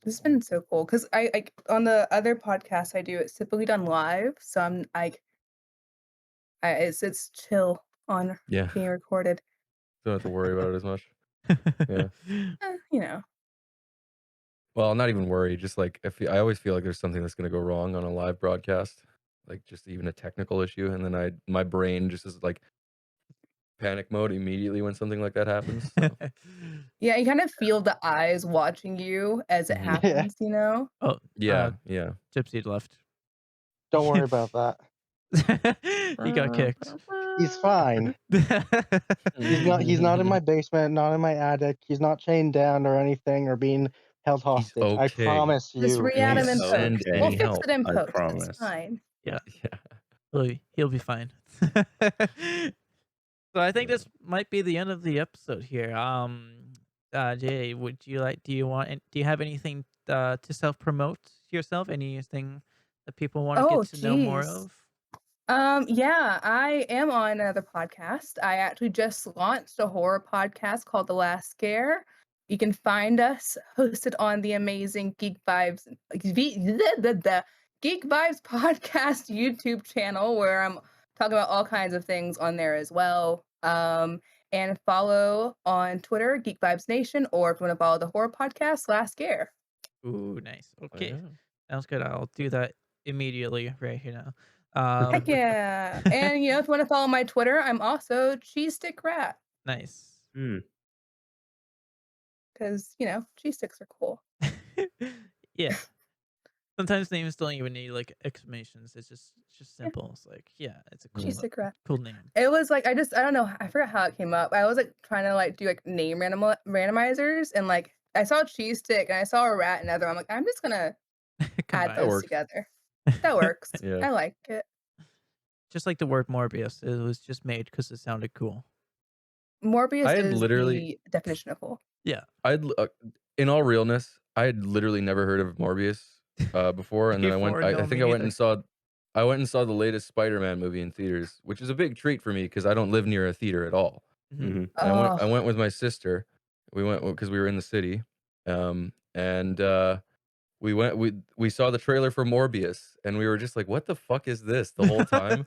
This has been so cool because I on the other podcasts I do, it's typically done live, so I'm like, it's chill on Yeah. being recorded. Don't have to worry about it as much. Yeah. you know. Well, not even worry. Just like I always feel like there's something that's gonna go wrong on a live broadcast, like just even a technical issue, and then my brain just is like panic mode immediately when something like that happens. So. Yeah, you kind of feel the eyes watching you as it Mhm. Yeah. happens, you know? Oh, Yeah, yeah. Gypsy left. Don't worry about that. He got kicked. He's fine. He's not in my basement, not in my attic. He's not chained down or anything or being held He's hostage. I okay. promise Just you. re-add him in Please send post. We'll any Okay. fix help. it in I post. It's promise. fine. Yeah, Yeah. he'll be fine. So I think this might be the end of the episode here. Jay, would you like? Do you have anything to self promote yourself? Anything that people want to Oh, get to know more geez. of? Yeah, I am on another podcast. I actually just launched a horror podcast called The Last Scare. You can find us hosted on the amazing Geek Vibes the Geek Vibes podcast YouTube channel where I'm talking about all kinds of things on there as well. And follow on Twitter, Geek Vibes Nation, or if you want to follow the horror podcast, Last Scare. Ooh, nice. Okay, Yeah. sounds good. I'll do that immediately right here now. Heck yeah. And if you want to follow my Twitter, I'm also Cheese Stick Rat. Nice. Hmm. Because, cheese sticks are cool. Yeah. Sometimes names don't even need like exclamations. It's just Yeah. simple. It's like, yeah, it's a Cheese stick rat. cool name. It was like I don't know, I forgot how it came up. I was like trying to do like name randomizers and like I saw cheese stick and I saw a rat and other. I'm like, I'm just gonna add Combine. those works. together. That works. Yeah. I like it. Just like the word Morbius, it was just made because it sounded cool. Morbius I had is literally- the definition of cool. Yeah. In all realness, I had literally never heard of Morbius before, and then Before, I no, think me I went neither. and saw the latest Spider-Man movie in theaters, which is a big treat for me because I don't live near a theater at all. Mhm. Mhm. And Oh, I went with my sister. We went because we were in the city, and we saw the trailer for Morbius, and we were just like, "What the fuck is this?" the whole time.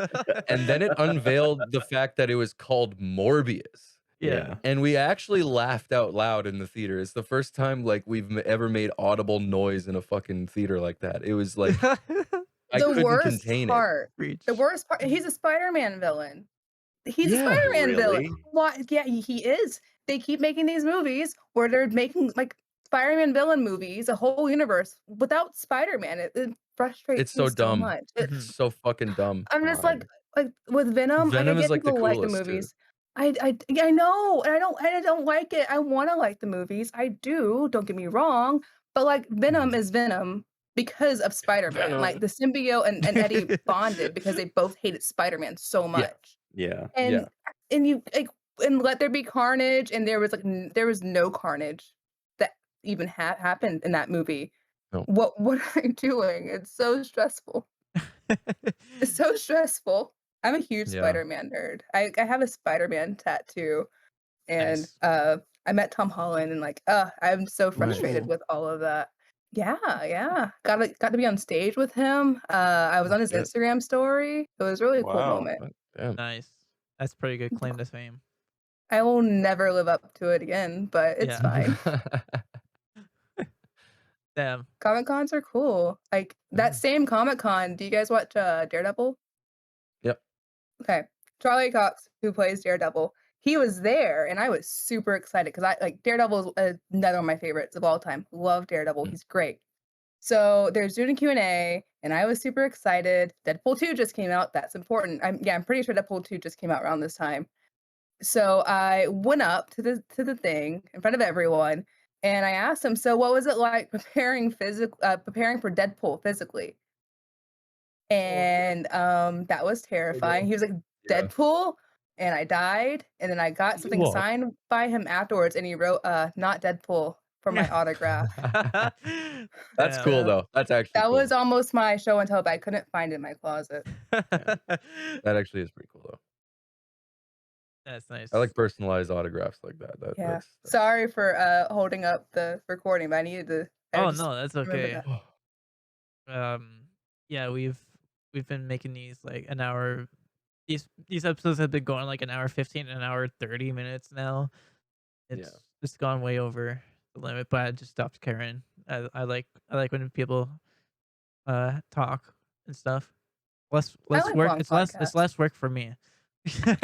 And then it unveiled the fact that it was called Morbius. Yeah. And we actually laughed out loud in the theater. It's the first time like we've ever made audible noise in a fucking theater like that. It was like I the couldn't worst contain it. part. Reach. The worst part. He's a Spider-Man villain. He's a Yeah. Spider-Man villain. Really? Why? Yeah, he is. They keep making these movies where they're making like Spider-Man villain movies, a whole universe without Spider-Man. It frustrates It's so me so dumb. much. It's so fucking dumb. I'm just God. like with Venom. Like I Venom is get like the people like the coolest, dude. movies. I know, and I don't like it. I want to like the movies. I do. Don't get me wrong. But like Venom is Venom because of Spider-Man. Like the symbiote and Eddie bonded because they both hated Spider-Man so much. Yeah. And you like and Let There Be Carnage, and there was like there was no carnage that even happened in that movie. No. What are you doing? It's so stressful. It's so stressful. I'm a huge Yeah. Spider-Man nerd. I have a Spider-Man tattoo, and Nice. I met Tom Holland, and like I'm so frustrated Nice. with all of that. Yeah. Got to be on stage with him. I was on his Shit. Instagram story. It was really a cool Wow. moment. Damn. Nice. That's pretty good claim to fame. I will never live up to it again, but it's Yeah. fine. Damn. Comic cons are cool. Like that same Comic Con. Do you guys watch Daredevil? Yep. Okay, Charlie Cox, who plays Daredevil, he was there, and I was super excited because I like Daredevil is another one of my favorites of all time. Love Daredevil. He's great. So there's doing a Q&A, and I was super excited. Deadpool 2 just came out. That's important. I'm pretty sure Deadpool 2 just came out around this time. So I went up to the thing in front of everyone, and I asked him, "So what was it like preparing for Deadpool physically?" And that was terrifying. He was like, Yeah. "Deadpool?" And I died, and then I got something Whoa. signed by him afterwards, and he wrote "Not Deadpool" for my autograph. That's Damn. cool though. That's actually That cool. was almost my show and tell, but I couldn't find it in my closet. That actually is pretty cool though. That's nice. I like personalized autographs like that. Yeah. That's Sorry for holding up the recording, but I needed to. I Oh just no, that's remembered okay. that. Yeah, we've been making these like an hour. These episodes have been going like an hour 15, an hour 30 minutes now. It's gone way over. the limit, but I just stopped caring. I like when people talk and stuff. Less I like work. long It's podcasts. less work for me. Yeah.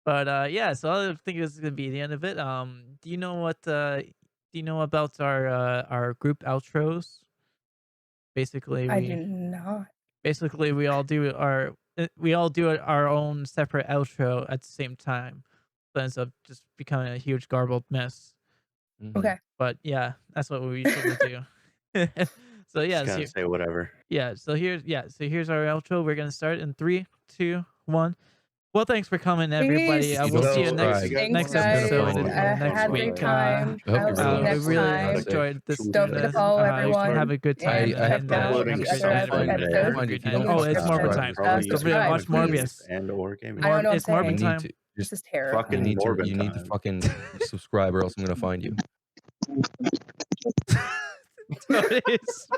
But yeah, so I think this is gonna be the end of it. Do you know what? Do you know about our group outros? Basically, I do not. we all do our own separate outro at the same time. So it ends up just becoming a huge garbled mess. Mhm. Okay. But yeah, that's what we usually do. So yeah, Just kind of say whatever. so here's our outro. We're gonna start in 3, 2, 1. Well, thanks for coming, everybody. Peace. We'll see you Don't next subscribe. Thanks, episode guys. next Had a week. great time. I hope I will you see you really next really time. enjoyed this. Don't forget to follow everyone. Have a good time. And I have check to out upload the and other I'll find you. episodes. I'll find you if you don't. Oh, it's Morbid time. Probably Don't forget to watch subscribe, please. Morbius. And or gaming. I don't know what It's I'm Morbid You saying. need time. to This just is terrifying. Fucking you Morbid need to time. fucking subscribe or else I'm gonna find you. So it is.